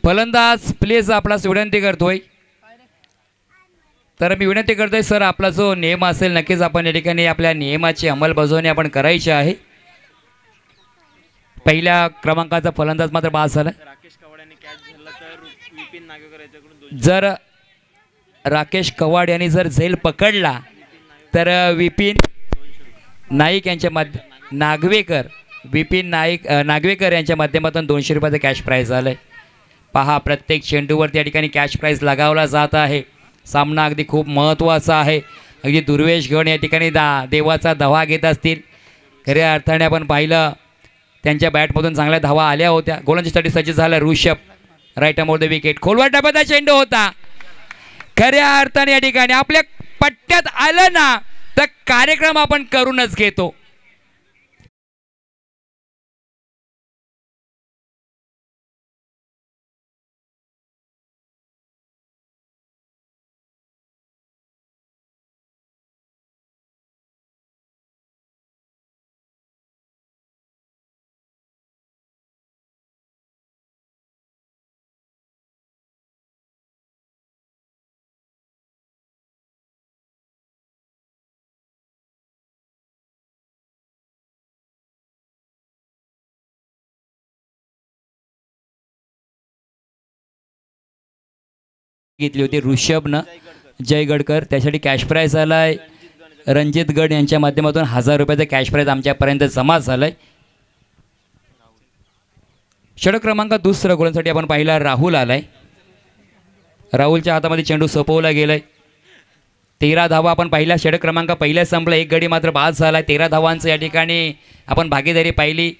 फलंदाज प्लीज आपला विनंती करतोय, तर मी विनंती करतोय सर, आपला जो नियम असेल नक्कीच आपण या ठिकाणी आपल्या नियमाची अंमलबजावणी आपण करायची आहे. पहिल्या क्रमांकाचा फलंदाज मात्र बाद झाला. जर राकेश कवाड यांनी जर झेल पकडला तर विपिन नाईक यांच्या नागवेकर विपिन नागवेकर यांच्या माध्यमातून 200 रुपयाचं कॅश प्राईज झालंय. पहा प्रत्येक चेंडूवरती या ठिकाणी कॅश प्राईज लगावला जात आहे. सामना अगदी खूप महत्त्वाचा आहे. अगदी दुर्वेश गण या ठिकाणी देवाचा धावा घेत असतील. खऱ्या अर्थाने आपण पाहिलं त्यांच्या बॅटमधून चांगल्या धावा आल्या होत्या. गोलंदाजीसाठी सज्ज झाला Rishabh, right arm over the wicket. खोलवर टप्प्याचा चेंडू होता. खऱ्या अर्थाने या ठिकाणी आपल्या पट्ट्यात आलं ना तर कार्यक्रम आपण करूनच घेतो. घेतली होती ऋषभनं जयगडकर, त्यासाठी कॅश प्राईज आलाय. रणजित गड यांच्या माध्यमातून 1000 रुपयाचा कॅश प्राईज आमच्यापर्यंत जमा झालाय. षटक क्रमांक दुसरा गोलांसाठी आपण पाहिला राहुल आलाय. राहुलच्या हातामध्ये चेंडू सोपवला गेलाय. 13 धावा आपण पाहिला. षटक क्रमांक पहिल्या संपला. एक गडी मात्र बाद झाला. 13 धावांचं या ठिकाणी आपण भागीदारी पाहिली.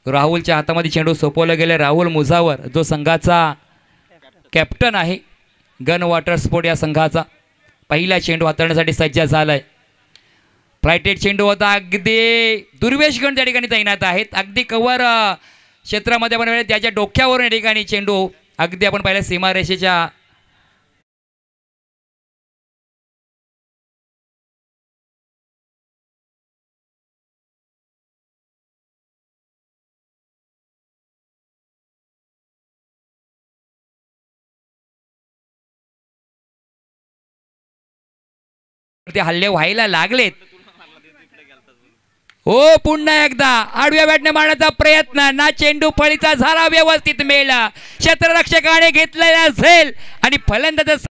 राहुलच्या हातामध्ये चेंडू सोपवला गेला. राहुल मुजावर जो संघाचा कॅप्टन आहे गन वॉटर स्पोर्ट या संघाचा, पहिला चेंडू हाताळण्यासाठी सज्ज झालाय. फ्लायटेड चेंडू होता. अगदी दुर्वेश गण त्या ठिकाणी तैनात आहेत. अगदी कव्हर क्षेत्रामध्ये आपण त्याच्या डोक्यावरून या ठिकाणी चेंडू अगदी आपण पाहिलं सीमारेषेच्या ते हल्ले व्हायला लागलेत. हो पुन्हा एकदा आडव्या बॅटने मारण्याचा प्रयत्न ना, चेंडू फळीचा झाला व्यवस्थित मेला. क्षेत्ररक्षकाने घेतलेला झेल आणि फलंदाज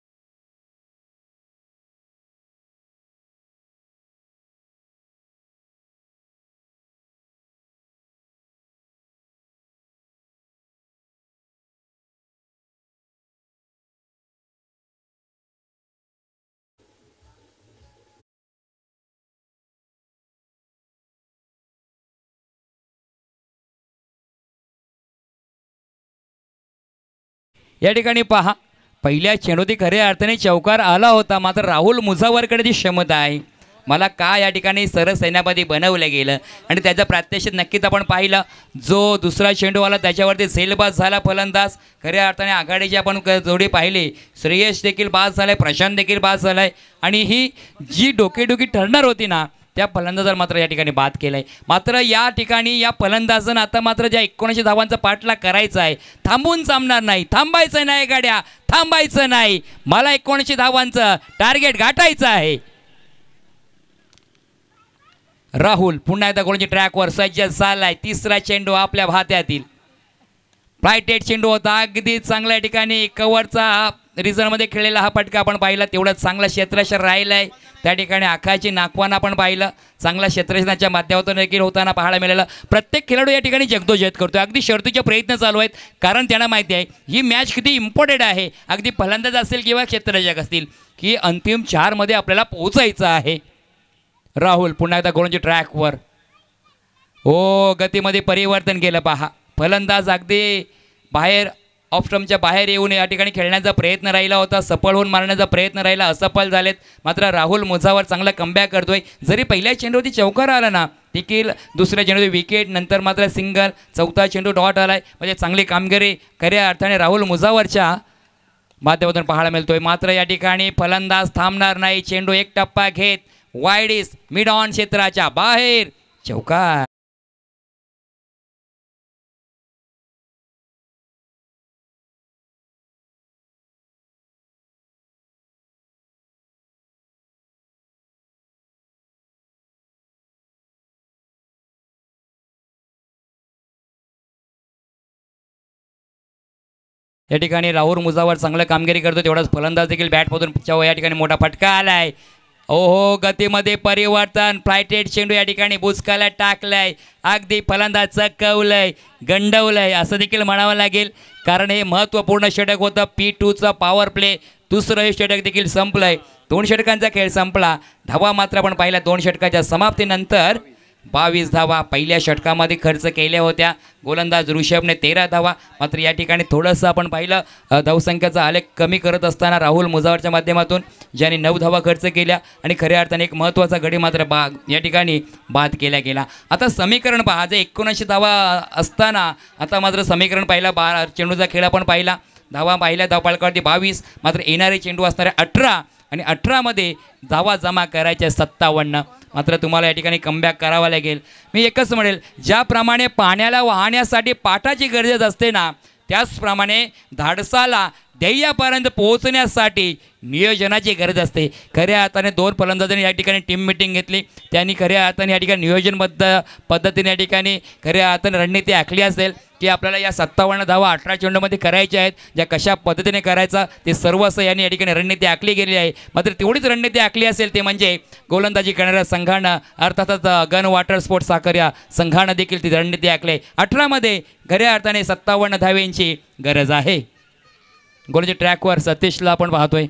या ठिकाणी पहा पहिल्या चेंडूत खऱ्या अर्थाने चौकार आला होता, मात्र राहुल मुजावरकडे जी क्षमता आहे मला का या ठिकाणी सरसेनापती बनवलं गेलं आणि त्याचं प्रात्यक्षिक नक्कीच आपण पाहिलं. जो दुसरा चेंडू आला त्याच्यावरती झेलबाज झाला फलंदाज. खऱ्या अर्थाने आघाडीची आपण जोडी पाहिली, श्रेयस देखील बाद झालाय, प्रशांत देखील बाद झालाय आणि ही जी डोकेडुकी ठरणार होती ना त्या फलंदाजाला मात्र या ठिकाणी बाद केलं आहे. मात्र या ठिकाणी या फलंदाजानं आता मात्र ज्या 19 धावांचा पाठलाग करायचा आहे, थांबून जमणार नाही, थांबायचं नाही गाड्या, थांबायचं नाही, मला 19 धावांचं टार्गेट गाठायचं आहे. राहुल पुन्हा एकदा गोलंदाजी ट्रॅकवर सज्ज झालाय. तिसरा चेंडू आपल्या भात्यातील फ्लायटेड चेंडू होता, अगदी चांगल्या ठिकाणी कव्हरचा रिझनमध्ये खेळलेला हा फटका आपण पाहिला. तेवढंच चांगला क्षेत्ररक्षण राहिलाय. त्या ठिकाणी आखाची नाकवान आपण पाहिलं, चांगला क्षेत्ररक्षणाच्या माध्यमातून देखील होताना पाहायला मिळालं. प्रत्येक खेळाडू या ठिकाणी जगदोजहद करतोय, अगदी शर्तीचे प्रयत्न चालू आहेत, कारण त्यांना माहिती आहे ही मॅच किती इम्पॉर्टंट आहे. अगदी फलंदाज असेल किंवा क्षेत्ररक्षक असतील की अंतिम 4 मध्ये आपल्याला पोहोचायचं आहे. राहुल पुन्हा एकदा गोलंदाजी ट्रॅकवर. ओ गतीमध्ये परिवर्तन केलं पहा. फलंदाज अगदी बाहेर ऑफ स्टंपच्या बाहेर येऊन या ठिकाणी खेळण्याचा प्रयत्न राहिला होता, सफळ होऊन मारण्याचा प्रयत्न राहिला, असफल झालेत. मात्र राहुल मुझावर चांगला कमबॅक करतोय. जरी पहिल्या चेंडूवरती चौकार आला ना देखील दुसऱ्या चेंडू विकेट, नंतर मात्र सिंगल, चौथा चेंडू डॉट आलाय. म्हणजे चांगली कामगिरी खऱ्या अर्थाने राहुल मुझावरच्या माध्यमातून पाहायला मिळतोय. मात्र या ठिकाणी फलंदाज थांबणार नाही. चेंडू एक टप्पा घेत वाईडिस मिड ऑन क्षेत्राच्या बाहेर चौकार. या ठिकाणी राहुल मुझावर चांगलं कामगिरी करतो, तेवढाच फलंदाज देखील बॅटमधून या ठिकाणी मोठा फटका आलाय. ओहो गतीमध्ये परिवर्तन, फ्लायटेड चेंडू या ठिकाणी बुचकाला टाकलाय, अगदी फलंदाज चकवलंय, गंडवलंय असं देखील म्हणावं लागेल, कारण हे महत्त्वपूर्ण षटक होतं. P2चा पॉवर प्ले, दुसरं हे षटक देखील संपलंय. 2 षटकांचा खेळ संपला. धावा मात्र आपण पाहिल्या 2 षटकाच्या समाप्तीनंतर 22 धावा पहिल्या षटकामध्ये खर्च केल्या होत्या. गोलंदाज ऋषभने 13 धावा. मात्र या ठिकाणी थोडंसं आपण पाहिलं धावसंख्येचा आलेख कमी करत असताना राहुल मुझावरच्या माध्यमातून ज्याने 9 धावा खर्च केल्या आणि खऱ्या अर्थाने एक महत्त्वाचा गडी मात्र या ठिकाणी बाद केला गेला. आता समीकरण पहा, जे 19 धावा असताना आता मात्र समीकरण पाहिलं, 12 चेंडूचा खेळ आपण पाहिला, धावा पाहिल्या धावपाळकावरती 22, मात्र येणारे चेंडू असणारे 18 आणि 18मध्ये धावा जमा करायच्या 57. मात्र तुम्हाला या ठिकाणी कमबॅक करावा लागेल. मी एकच म्हणेल, ज्याप्रमाणे पाण्याला वाहण्यासाठी पाटाची गरज असते ना, त्याचप्रमाणे धाडसाला ध्येयापर्यंत पोहोचण्यासाठी नियोजनाची गरज असते. खऱ्या अर्थाने 2 फलंदाजांनी या ठिकाणी टीम मिटिंग घेतली. त्यांनी खऱ्या अर्थाने या ठिकाणी नियोजनबद्ध पद्धतीने या ठिकाणी खऱ्या अर्थाने रणनीती आखली असेल की आपल्याला या 57 धावा 18 चेंडूमध्ये करायच्या आहेत. ज्या कशा पद्धतीने करायचा ते सर्व असं यांनी या ठिकाणी रणनीती आखली गेली आहे. मात्र तेवढीच रणनीती आखली असेल ते म्हणजे गोलंदाजी करणाऱ्या संघानं, अर्थातच गन वॉटर स्पोर्ट्स साखर या संघानं देखील ती रणनीती आखली आहे. 18मध्ये खऱ्या अर्थाने 57 धावेंची गरज आहे. गोलंदाजी ट्रॅकवर सतीशला आपण पाहतोय.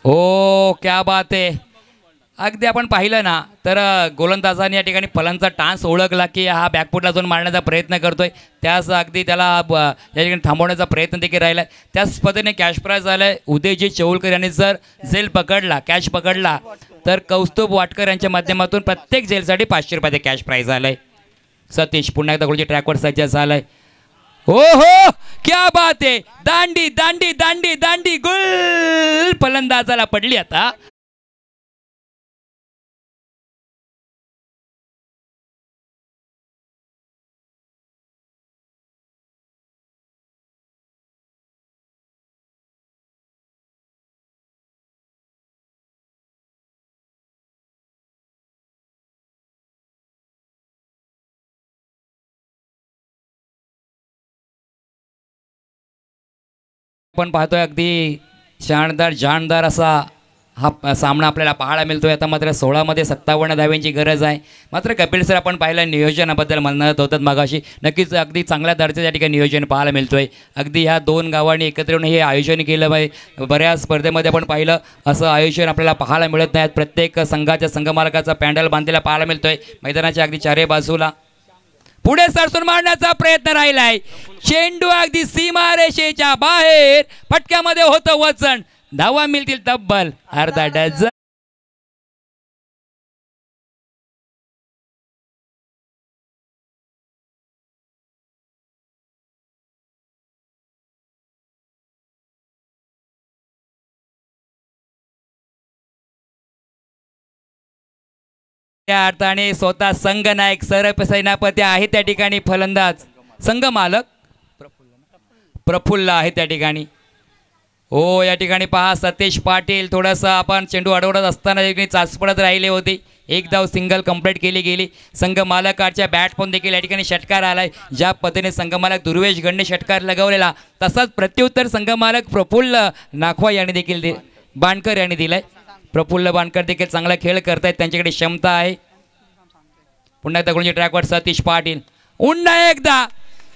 ओ क्या बात आहे. अगदी आपण पाहिलं ना तर गोलंदाजाने या ठिकाणी फलंदाचा टान्स ओळखला की हा बॅकफुटला जाऊन मारण्याचा प्रयत्न करतोय, त्यास अगदी त्याला या ठिकाणी थांबवण्याचा प्रयत्न देखील राहिला. त्याच पद्धतीने कॅश प्राईज झालाय. उदयजी चौलकर यांनी जर झेल पकडला, कॅच पकडला तर कौस्तुभ वाटकर यांच्या माध्यमातून प्रत्येक झेलसाठी 500 रुपयाचे कॅश प्राईज आलंय. सतीश पुन्हा एकदा गोलची ट्रॅकवर सज्ज झालाय. हो हो क्या बात आहे. दांडी दांडी दांडी दांडी गुल फलंदाजाला पडली. आता आपण पाहतोय अगदी जानदार असा हा सामना आपल्याला पाहायला मिळतोय. आता मात्र 16मध्ये 57 धाव्यांची गरज आहे. मात्र कपिल सर आपण पाहिलं नियोजनाबद्दल म्हणत होतात मागाशी, नक्कीच अगदी चांगल्या दर्जाच्या ठिकाणी नियोजन पाहायला मिळतोय. अगदी ह्या 2 गावांनी एकत्र येऊन हे आयोजन केलं पाहिजे. बऱ्याच स्पर्धेमध्ये आपण पाहिलं असं आयोजन आपल्याला पाहायला मिळत नाही. प्रत्येक संघाच्या संघमालकाचा पॅन्डल बांधलेला पाहायला मिळतोय मैदानाच्या अगदी चारही बाजूला. पुढे सरसून मारण्याचा प्रयत्न राहिलाय. चेंडू अगदी सीमारेषेच्या बाहेर, फटक्यामध्ये होतं वजन, धावा मिळतील तब्बल अर्धा डझन. त्या अर्थाने स्वतः संघ नायक सरसेनापती आहे त्या ठिकाणी, फलंदाज संघ मालक प्रफुल्ल आहे त्या ठिकाणी. हो या ठिकाणी पहा सतीश पाटील थोडंसं आपण चेंडू अडवत असताना चाचपडत राहिले होते. एक धाव सिंगल कंप्लीट केली गेली. संघ मालकाच्या बॅटमधून देखील या ठिकाणी षटकार आलाय. ज्या पद्धतीने संघ मालक दुर्वेश गणने षटकार लगवलेला तसाच प्रत्युत्तर संघ मालक प्रफुल्ल नाखवा यांनी देखील बाणकर यांनी दिलाय. प्रफुल्ल बाणकर देखील चांगला खेळ करतायत, त्यांच्याकडे क्षमता आहे. पुन्हा एकदा गुणजी ट्रॅकवर सतीश पाटील पुन्हा एकदा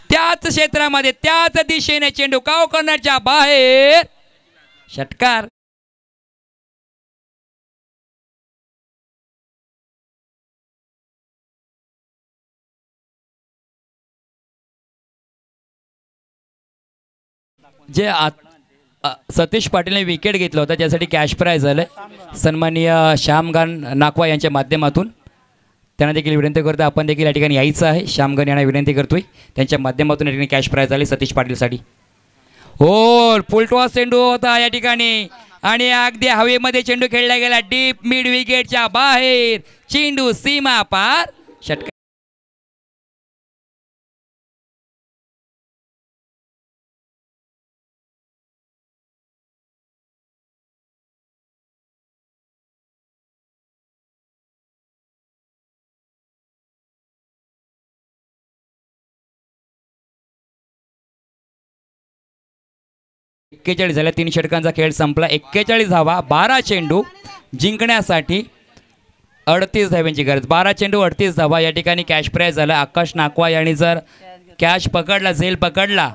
त्याच क्षेत्रामध्ये त्याच दिशेने चेंडू काव करण्याच्या बाहेर षटकार. जे सतीश पाटीलने विकेट घेतला होता ज्यासाठी कॅश प्राइज झालं सन्माननीय श्यामगान नाकवा यांच्या माध्यमातून त्यांना देखील विनंती करतो आपण देखील या ठिकाणी यायचं आहे. श्यामगान यांना विनंती करतोय त्यांच्या माध्यमातून या ठिकाणी कॅश प्राइज झाली सतीश पाटीलसाठी. हो फुलटॉस चेंडू होता या ठिकाणी आणि अगदी हवेमध्ये चेंडू खेळला गेला डीप मिड विकेटच्या बाहेर. चेंडू सीमा पार षटकार. एक्केचाळीस झाल्या. 3 षटकांचा खेळ संपला. 41 धावा 12 चेंडू जिंकण्यासाठी 38 धाव्यांची गरज. 12 चेंडू 38 धावा. या ठिकाणी कॅश प्राइज झाला. आकाश नाकवा यांनी जर कॅश पकडला झेल पकडला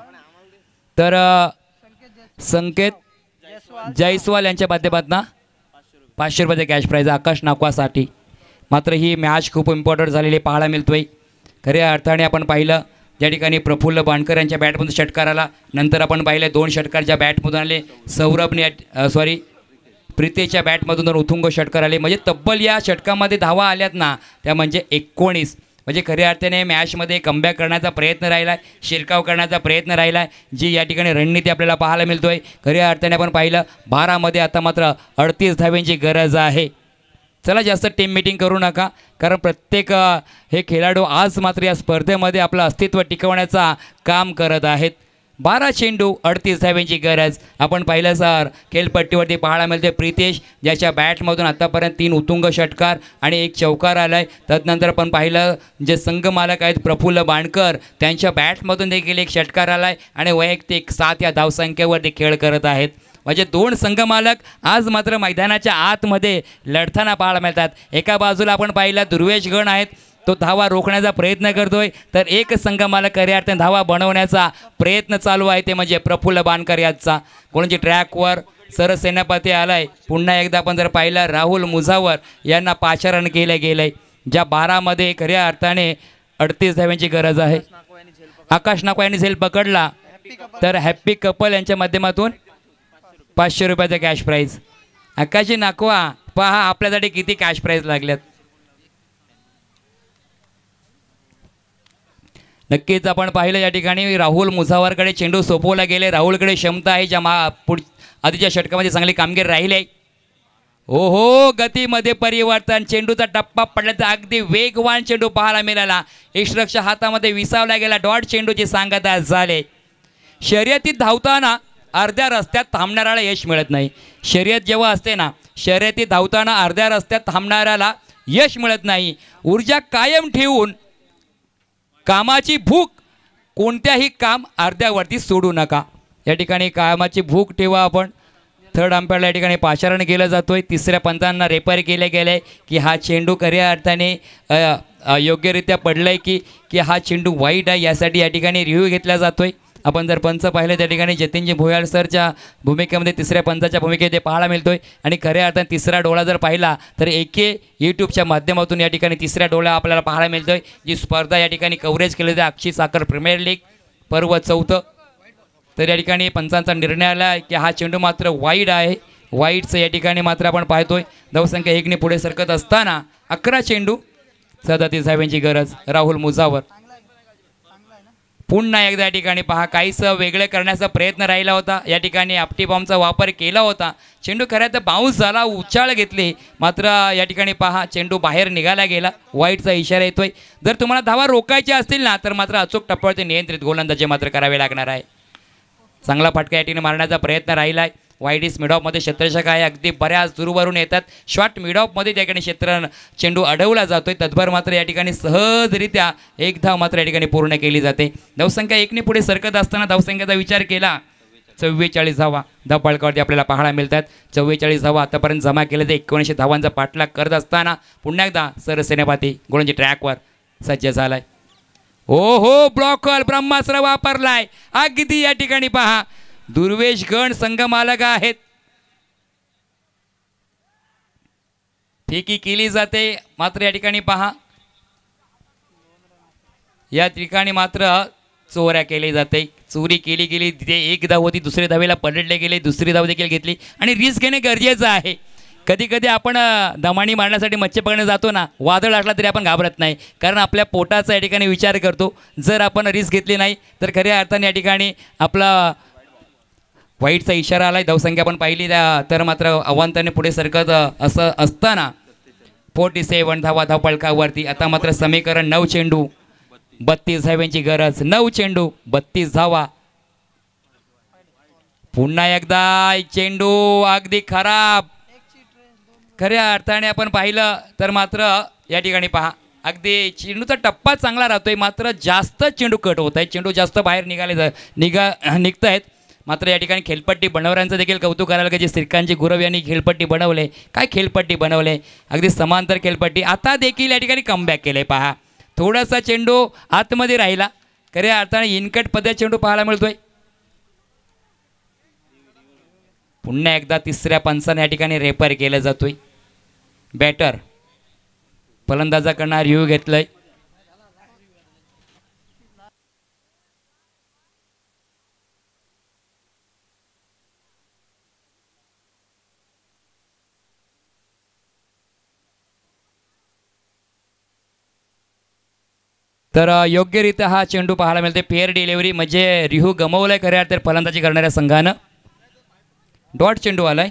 तर संकेत जयस्वाल यांच्या माध्यमातून 500 रुपयाचे कॅश प्राइज आकाश नाकवासाठी. मात्र ही मॅच खूप इम्पॉर्टंट झालेली पाहायला मिळतोय. खऱ्या अर्थाने आपण पाहिलं ज्या ठिकाणी प्रफुल्ल बाणकर यांच्या बॅटमधून षटकार आला. नंतर आपण पाहिलं 2 षटकार ज्या बॅटमधून आले. सौरभने प्रीतेच्या बॅटमधून उथुंग षटकार आले. म्हणजे तब्बल या षटकामध्ये धावा आल्यात ना त्या म्हणजे 19. म्हणजे खऱ्या अर्थाने मॅचमध्ये कमबॅक करण्याचा प्रयत्न राहिला आहे, शिरकाव करण्याचा प्रयत्न राहिला आहे, जी या ठिकाणी रणनीती आपल्याला पाहायला मिळतो आहे. खऱ्या अर्थाने आपण पाहिलं 12मध्ये आता मात्र 38 धाव्यांची गरज आहे. चला जास्त टीम मीटिंग करू नका कारण प्रत्येक हे खेळाडू आज मात्र या स्पर्धेमध्ये आपलं अस्तित्व टिकवण्याचा काम करत आहेत. 12 चेंडू 38 धाव्यांची गरज. आपण पाहिलं सर खेळपट्टीवरती पाहायला मिळते प्रितेश ज्याच्या बॅटमधून आतापर्यंत 3 उतुंग षटकार आणि 1 चौकार आला आहे. तदनंतर आपण पाहिलं जे संघ मालक आहेत प्रफुल्ल बाणकर त्यांच्या बॅटमधून देखील 1 षटकार आला आहे आणि वैयक्तिक 7 या धावसंख्येवरती खेळ करत आहेत. म्हणजे 2 संघ मालक आज मात्र मैदानाच्या आतमध्ये लढताना पाहायला मिळतात. एका बाजूला आपण पाहिलं दुर्वेश गण आहेत तो धावा रोखण्याचा प्रयत्न करतोय तर एक संघ मालक खऱ्या अर्थाने धावा बनवण्याचा प्रयत्न चालू आहे ते म्हणजे प्रफुल्ल बाणकर यांचा. कोणाची ट्रॅकवर सरसेनापती आलाय. पुन्हा एकदा आपण जर पाहिलं राहुल मुझावर यांना पाचारण केलं गेलंय. ज्या 12मध्ये खऱ्या अर्थाने 38 धाव्यांची गरज आहे. आकाश नाकवा यांनी झेल पकडला तर हॅप्पी कपल यांच्या माध्यमातून 500 रुपयाचा कॅश प्राइज. आकाशी नाकवा पहा आपल्यासाठी किती कॅश प्राइज लागल्यात. नक्कीच आपण पाहिलं या ठिकाणी राहुल मुझावरकडे चेंडू सोपवला गेले. राहुलकडे क्षमता आहे ज्या आधीच्या षटकामध्ये चांगली कामगिरी राहिली आहे. हो हो गतीमध्ये परिवर्तन. चेंडूचा टप्पा पडल्याचा अगदी वेगवान चेंडू पाहायला मिळाला. यष्टरक्षक हातामध्ये विसावला गेला. डॉट चेंडूची सांगता झाले. शर्यतीत धावताना अर्ध्या रस्त्यात थांबणाऱ्याला यश मिळत नाही. शर्यत जेव्हा असते ना शर्यतीत धावताना अर्ध्या रस्त्यात थांबणाऱ्याला यश मिळत नाही. ऊर्जा कायम ठेवून कामाची भूक कोणत्याही काम अर्ध्यावरती सोडू नका. या ठिकाणी कामाची भूक ठेवा. आपण थर्ड अंपायरला या ठिकाणी पाचारण केलं जातोय. 3ऱ्या पंचांना रेफर केले गेले की हा चेंडू खऱ्या अर्थाने योग्यरित्या पडलाय की हा चेंडू वाईट आहे यासाठी या ठिकाणी रिव्ह्यू घेतला जातोय. आपण जर पंच पाहिलं त्या ठिकाणी जतीनजी भोयाळ सरच्या भूमिकेमध्ये 3ऱ्या पंचाच्या भूमिकेत ते पाहायला मिळतोय. आणि खऱ्या अर्थाने 3रा डोळा जर पाहिला तर एके यूट्यूबच्या माध्यमातून या ठिकाणी 3ऱ्या डोळा आपल्याला पाहायला मिळतोय. जी स्पर्धा या ठिकाणी कव्हरेज केली जाते अक्षी साखर प्रीमियर लीग पर्व 4. तर या ठिकाणी पंचांचा निर्णय आला की हा चेंडू मात्र वाईड आहे. वाईडचं या ठिकाणी मात्र आपण पाहतोय. धावसंख्या 1ने पुढे सरकत असताना 11 चेंडू 37 धावांची गरज राहुल मुजावर. पुन्हा एकदा या ठिकाणी पहा काहीसं वेगळं करण्याचा प्रयत्न राहिला होता. या ठिकाणी आपटी बॉम्बचा वापर केला होता. चेंडू खऱ्या तर बाउन्स झाला, उचाळ घेतली, मात्र या ठिकाणी पहा चेंडू बाहेर निघाला गेला. वाईटचा इशारा येतोय. जर तुम्हाला धावा रोखायच्या असतील ना तर मात्र अचूक टप्प्यावरती नियंत्रित गोलंदाजी मात्र करावे लागणार आहे. चांगला फटका या ठिकाणी मारण्याचा प्रयत्न राहिला आहे. वाईडीस मिडऑफमध्ये क्षेत्ररक्षक आहे, अगदी बऱ्याच दूरवरून येतात. शॉर्ट मिडऑफमध्ये त्या ठिकाणी चेंडू अडवला जातोय. तद्भर मात्र या ठिकाणी सहजरित्या एक धाव मात्र या ठिकाणी पूर्ण केली जाते. धावसंख्या 1ने पुढे सरकत असताना धावसंख्येचा विचार केला 44 धावा धावफलकावरती आपल्याला पाहायला मिळतात. 44 धावा आतापर्यंत जमा केले तर 1900 धावांचा पाठलाग करत असताना पुन्हा एकदा सरसेनापती गोलंदाजी ट्रॅकवर सज्ज झालाय. हो ब्लॉकर ब्रह्मास्त्र वापरलाय. अगदी या ठिकाणी पहा दुर्वेश गण संघमालक आहेत. फेकी केली जाते मात्र या ठिकाणी पहा या ठिकाणी मात्र चोऱ्या केली जाते. चोरी केली गेली तिथे एक धाव होती, दुसरी धावेला पलटले गेले, दुसरी धाव देखील घेतली आणि रिस्क घेणे गरजेचं आहे. कधी कधी आपण दमाणी मारण्यासाठी मच्छी पकडण्याला जातो ना, वादळ असला तरी आपण घाबरत नाही, कारण आपल्या पोटाचा या ठिकाणी विचार करतो. जर आपण रिस्क घेतली नाही तर खऱ्या अर्थाने या ठिकाणी आपला वाईटचा इशारा आलाय. धावसंख्या आपण पाहिली तर मात्र अवांतराने पुढे सरकत असं असताना 47 धावा धावफलकावरती. आता मात्र समीकरण 9 चेंडू 32 धावांची गरज. 9 चेंडू 32 धावा. पुन्हा एकदा चेंडू अगदी खराब. खऱ्या अर्थाने आपण पाहिलं तर मात्र या ठिकाणी पहा अगदी चेंडूचा टप्पा चांगला राहतोय, मात्र जास्त चेंडू कट होत आहे. चेंडू जास्त बाहेर निघत आहेत. मात्र या ठिकाणी खेळपट्टी बनवणाऱ्यांचं देखील कौतुक करायला की जे श्रीकांतजी गुरव यांनी खेळपट्टी बनवले. काय खेळपट्टी बनवले, अगदी समांतर खेळपट्टी. आता देखील या ठिकाणी कमबॅक केले. पहा थोडासा चेंडू आतमध्ये राहिला. खऱ्या अर्थाने इनकट पद्धत चेंडू पाहायला मिळतोय. पुन्हा एकदा तिसऱ्या पंचाने या ठिकाणी रेपर केलं जातोय. बॅटर फलंदाजाकडनं रिव्ह्यू घेतलंय. तर योग्यरित्या हा चेंडू पाहायला मिळते. फेअर डिलिव्हरी म्हणजे रिव्ह्यू गमवलाय खऱ्या अर्थात फलंदाजी करणाऱ्या संघानं. डॉट चेंडू आलाय.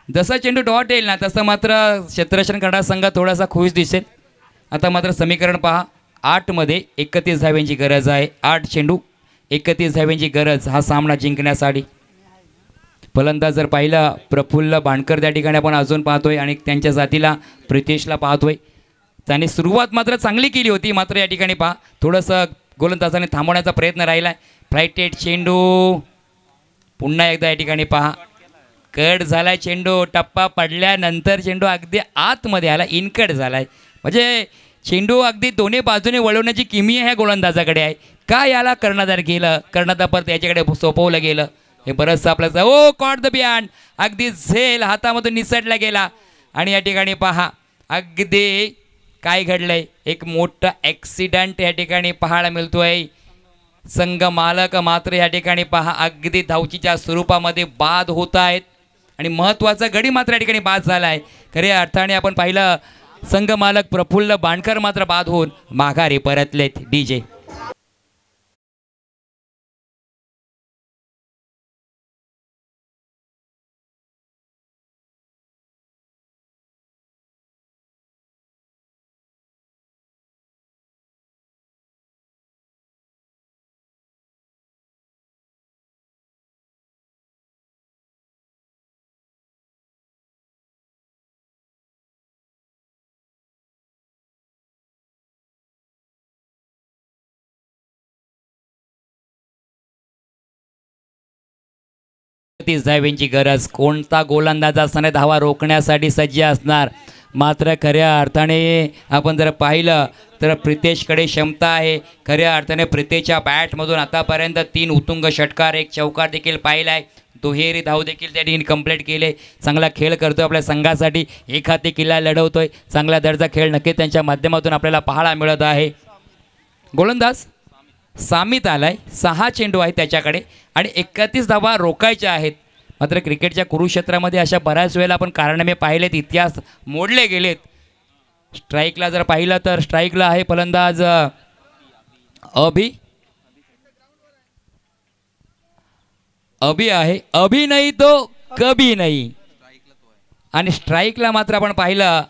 जसा चेंडू डॉट येईल ना तसं मात्र क्षेत्ररक्षण करणारा संघ थोडासा खुश दिसेल. आता मात्र समीकरण पहा 8मध्ये 31 धावांची गरज आहे. 8 चेंडू 31 धावांची गरज हा सामना जिंकण्यासाठी. फलंदाज जर पाहिला प्रफुल्ल बाणकर त्या ठिकाणी आपण अजून पाहतोय आणि त्यांच्या जातीला प्रितेशला पाहतोय. त्याने सुरुवात मात्र चांगली केली होती, मात्र या ठिकाणी पहा थोडंसं गोलंदाजाने थांबवण्याचा प्रयत्न राहिला. फ्लाइटेड चेंडू पुन्हा एकदा या ठिकाणी पहा कट झालाय. चेंडू टप्पा पडल्यानंतर चेंडू अगदी आतमध्ये आला, इनकट झालाय. म्हणजे चेंडू अगदी दोन्ही बाजूने वळवण्याची किमया ह्या गोलंदाजाकडे आहे. का याला कर्णधार केलं, कर्णधार परत याच्याकडे सोपवलं गेलं हे बरंचसं आपल्याला. ओ कॉट द बियान, अगदी झेल हातामधून निसटला गेला. आणि या ठिकाणी पहा अगदी काय घडलंय, एक मोठं ॲक्सिडेंट या ठिकाणी पाहायला मिळतोय. संघ मालक मात्र या ठिकाणी पहा अगदी धावचीच्या स्वरूपामध्ये बाद होत आहेत आणि महत्त्वाचा गडी मात्र या ठिकाणी बाद झाला आहे. खऱ्या अर्थाने आपण पाहिलं संघ मालक प्रफुल्ल बाणकर मात्र बाद होऊन माघारी परतलेत. डीजे धावांची गरज. कोणता गोलंदाज असताना धावा रोखण्यासाठी सज्ज असणार. मात्र खऱ्या अर्थाने आपण जर पाहिलं तर प्रितेशकडे क्षमता आहे. खऱ्या अर्थाने प्रितेशच्या बॅटमधून आतापर्यंत 3 उत्तुंग षटकार, 1 चौकार देखील पाहिला आहे. दुहेरी धाव देखील त्यांनी कंप्लीट केले. चांगला खेळ करतोय आपल्या संघासाठी. एक हाती किल्ला लढवतोय. चांगला दर्जा खेळ नक्की त्यांच्या माध्यमातून आपल्याला पाहायला मिळत आहे. गोलंदाज सामित आलाय, 6 चेंडू आहेत त्याच्याकडे आणि 31 धावा रोखायच्या आहेत. मात्र क्रिकेटच्या कुरुक्षेत्रामध्ये अशा बऱ्याच वेळेला आपण कारनामे पाहिलेत, इतिहास मोडले गेलेत. स्ट्राईकला जर पाहिलं तर स्ट्राईकला आहे फलंदाज अभि आहे. अभि नाही तो कभी नाही. आणि स्ट्राईकला मात्र आपण पाहिलं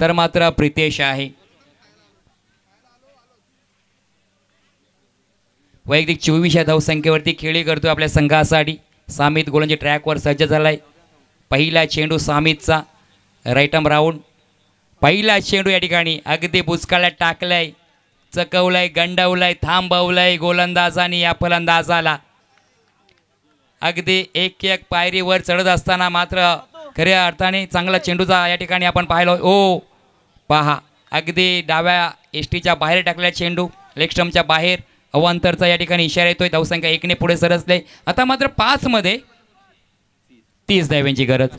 तर मात्र प्रितेश आहे. वैयक्तिक 24 या धावसंख्येवरती खेळी करतोय आपल्या संघासाठी. सामित गोलंदाजी ट्रॅकवर सज्ज झालाय. पहिला चेंडू सामितचा, राईट आर्म राऊंड. पहिला चेंडू या ठिकाणी अगदी बुचकाळ्यात टाकलाय, चकवलाय, गंडवलाय, थांबवलाय गोलंदाजाने या फलंदाजाला. अगदी एक एक पायरीवर चढत असताना मात्र खऱ्या अर्थाने चांगला चेंडूचा या ठिकाणी आपण पाहिलो. ओ पहा, अगदी डाव्या एसटीच्या बाहेर टाकलेला चेंडू, लेग स्टंपच्या बाहेर, अवांतरचा या ठिकाणी इशारा येतोय. धावसंख्या 1 ने पुढे सरसले. आता मात्र 5 मध्ये 30 धावांची गरज.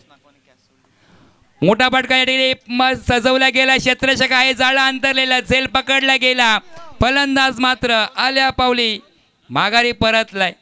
मोठा फटका या ठिकाणी सजवला गेला. क्षेत्ररक्षक आहे, जाळा अंतरलेला, झेल पकडला गेला. फलंदाज मात्र आल्या पावली माघारी परतलाय.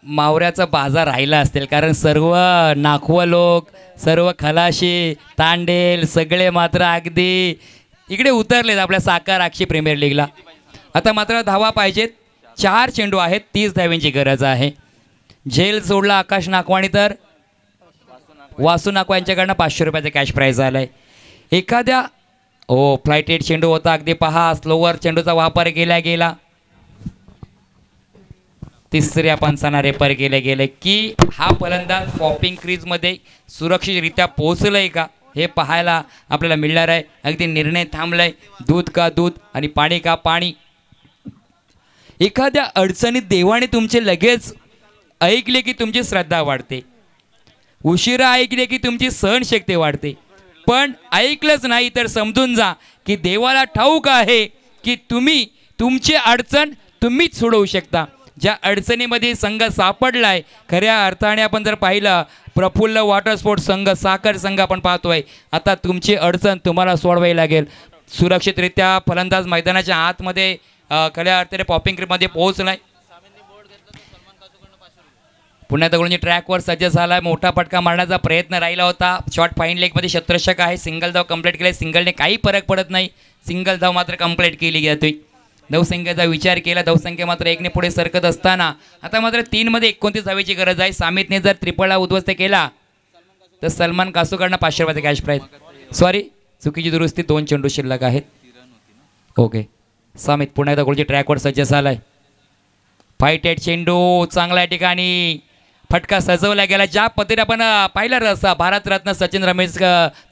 मावऱ्याचा बाजार राहिला असतील, कारण सर्व नाखवं लोक, सर्व खलाशी, तांडेल सगळे मात्र अगदी इकडे उतरलेत आपल्या साकार आक्षी प्रीमियर लीगला. आता मात्र धावा पाहिजेत. 4 चेंडू आहेत, 30 धावांची गरज आहे. झेल सोडला आकाश नाकवाणी, तर वासू नाकवा यांच्याकडनं 500 रुपयाचा कॅश प्राईज आलाय. एखाद्या फ्लायटेड चेंडू होता, अगदी पहा स्लोवर चेंडूचा वापर केला गेला. तिसऱ्या पंचांना रेफर केले गेले की हा फलंदाज पॉपिंग क्रीजमध्ये सुरक्षितरित्या पोहोचलाय का हे पाहायला आपल्याला मिळणार आहे. अगदी निर्णय थांबलाय. दूध का दूध आणि पाणी का पाणी. एखाद्या अडचणीत देवाने तुमचे लगेच ऐकले की तुमची श्रद्धा वाढते, उशिरा ऐकले की तुमची सहनशक्ती वाढते. पण ऐकलंच नाही तर समजून जा की देवाला ठाऊक आहे की तुम्ही तुमची अडचण तुम्हीच सोडवू शकता. ज्या अडचणीमध्ये संघ सापडलाय, खऱ्या अर्थाने आपण जर पाहिलं प्रफुल्ल वॉटर स्पोर्ट्स संघ, साखर संघ आपण पाहतोय, आता तुमची अडचण तुम्हाला सोडवावी लागेल. सुरक्षितरित्या फलंदाज मैदानाच्या आतमध्ये खऱ्या अर्थाने पॉपिंग क्रीजमध्ये पोहोचलाय. पुण्यात गोलंदाजी ट्रॅकवर सज्ज झालाय. मोठा फटका मारण्याचा प्रयत्न राहिला होता. शॉर्ट फाईन लेगमध्ये क्षेत्ररक्षक आहे, सिंगल धाव कंप्लीट केले. सिंगलने काही फरक पडत नाही, सिंगल धाव मात्र कंप्लीट केली जातोय. धावसंख्येचा विचार केला, धावसंख्या मात्र 1 ने पुढे सरकत असताना आता मात्र 3 मध्ये 29 धावेची गरज आहे. सामितने जर त्रिपळा उद्ध्वस्त केला तर सलमान कासूकडनं 500 रुपयाचा कॅश प्राईज. सॉरी, चुकीची दुरुस्ती, 2 चेंडू शिल्लक आहेत. ओके, सामित पुन्हा एकदा गोलची ट्रॅकवर सज्ज झालाय. फाईटेड चेंडू चांगल्या ठिकाणी फटका सजवला गेला. ज्या पद्धतीने आपण पाहिलं रसा भारतरत्न सचिन रमेश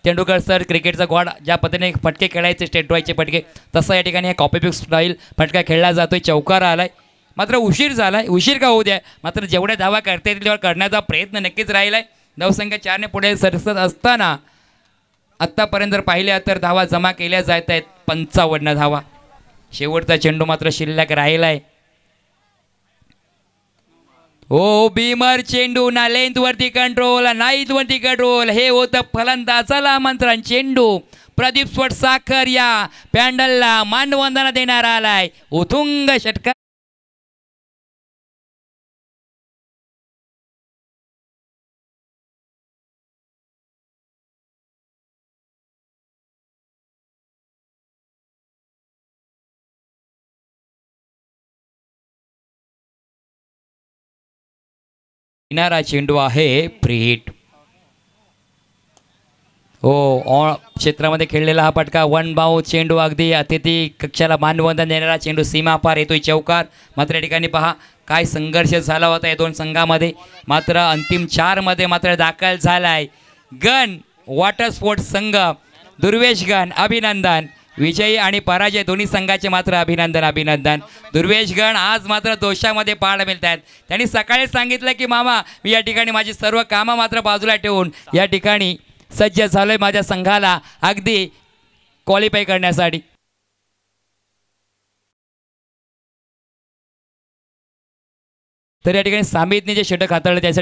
तेंडुलकर सर, क्रिकेटचा गॉड, ज्या पद्धतीने फटके खेळायचे स्टेट वाईजचे फटके, तसा या ठिकाणी कॉपीपिक स्टाईल फटका खेळला जातोय. चौकार आलाय. मात्र उशीर झालाय. उशीर का होऊ द्या, मात्र जेवढ्या धावा करता येतील तेवढा करण्याचा प्रयत्न नक्कीच राहिलाय. धावसंख्या 4 ने पुढे सरसत असताना आत्तापर्यंत जर पाहिल्या तर धावा जमा केल्या जात आहेत 55 धावा. शेवटचा चेंडू मात्र शिल्लक राहिलाय. बीमर चेंडू ना लेंथ वरती कंट्रोल, ना ईद वरती कंट्रोल. हे होतं फलंदाजाला आमंत्रण. चेंडू प्रदीप स्पॉट साखर या पॅन्डलला मानवंदना देणार आलाय. उथुंग षटकार. येणारा चेंडू आहे प्रीहिट. क्षेत्रामध्ये खेळलेला हा फटका 1 बाऊ चेंडू, अगदी अतिथी कक्षाला मानवंदन देणारा चेंडू सीमा पार येतोय. चौकार. मात्र या ठिकाणी पहा काय संघर्ष झाला होता या 2 संघामध्ये. मात्र अंतिम 4 मध्ये मात्र दाखल झालाय गण वॉटर स्पोर्ट्स संघ. दुर्वेश गण अभिनंदन. विजयी आणि पराजय दोन्ही संघाचे मात्र अभिनंदन अभिनंदन. दुर्वेश गण आज मात्र दोषामध्ये पाहायला मिळत आहेत. त्यांनी सकाळी सांगितलं की मामा मी या ठिकाणी माझी सर्व कामं मात्र बाजूला ठेवून या ठिकाणी सज्ज झालोय माझ्या संघाला अगदी क्वालिफाय करण्यासाठी. तर या ठिकाणी सामितने जे षटक हाताळलं त्यासाठी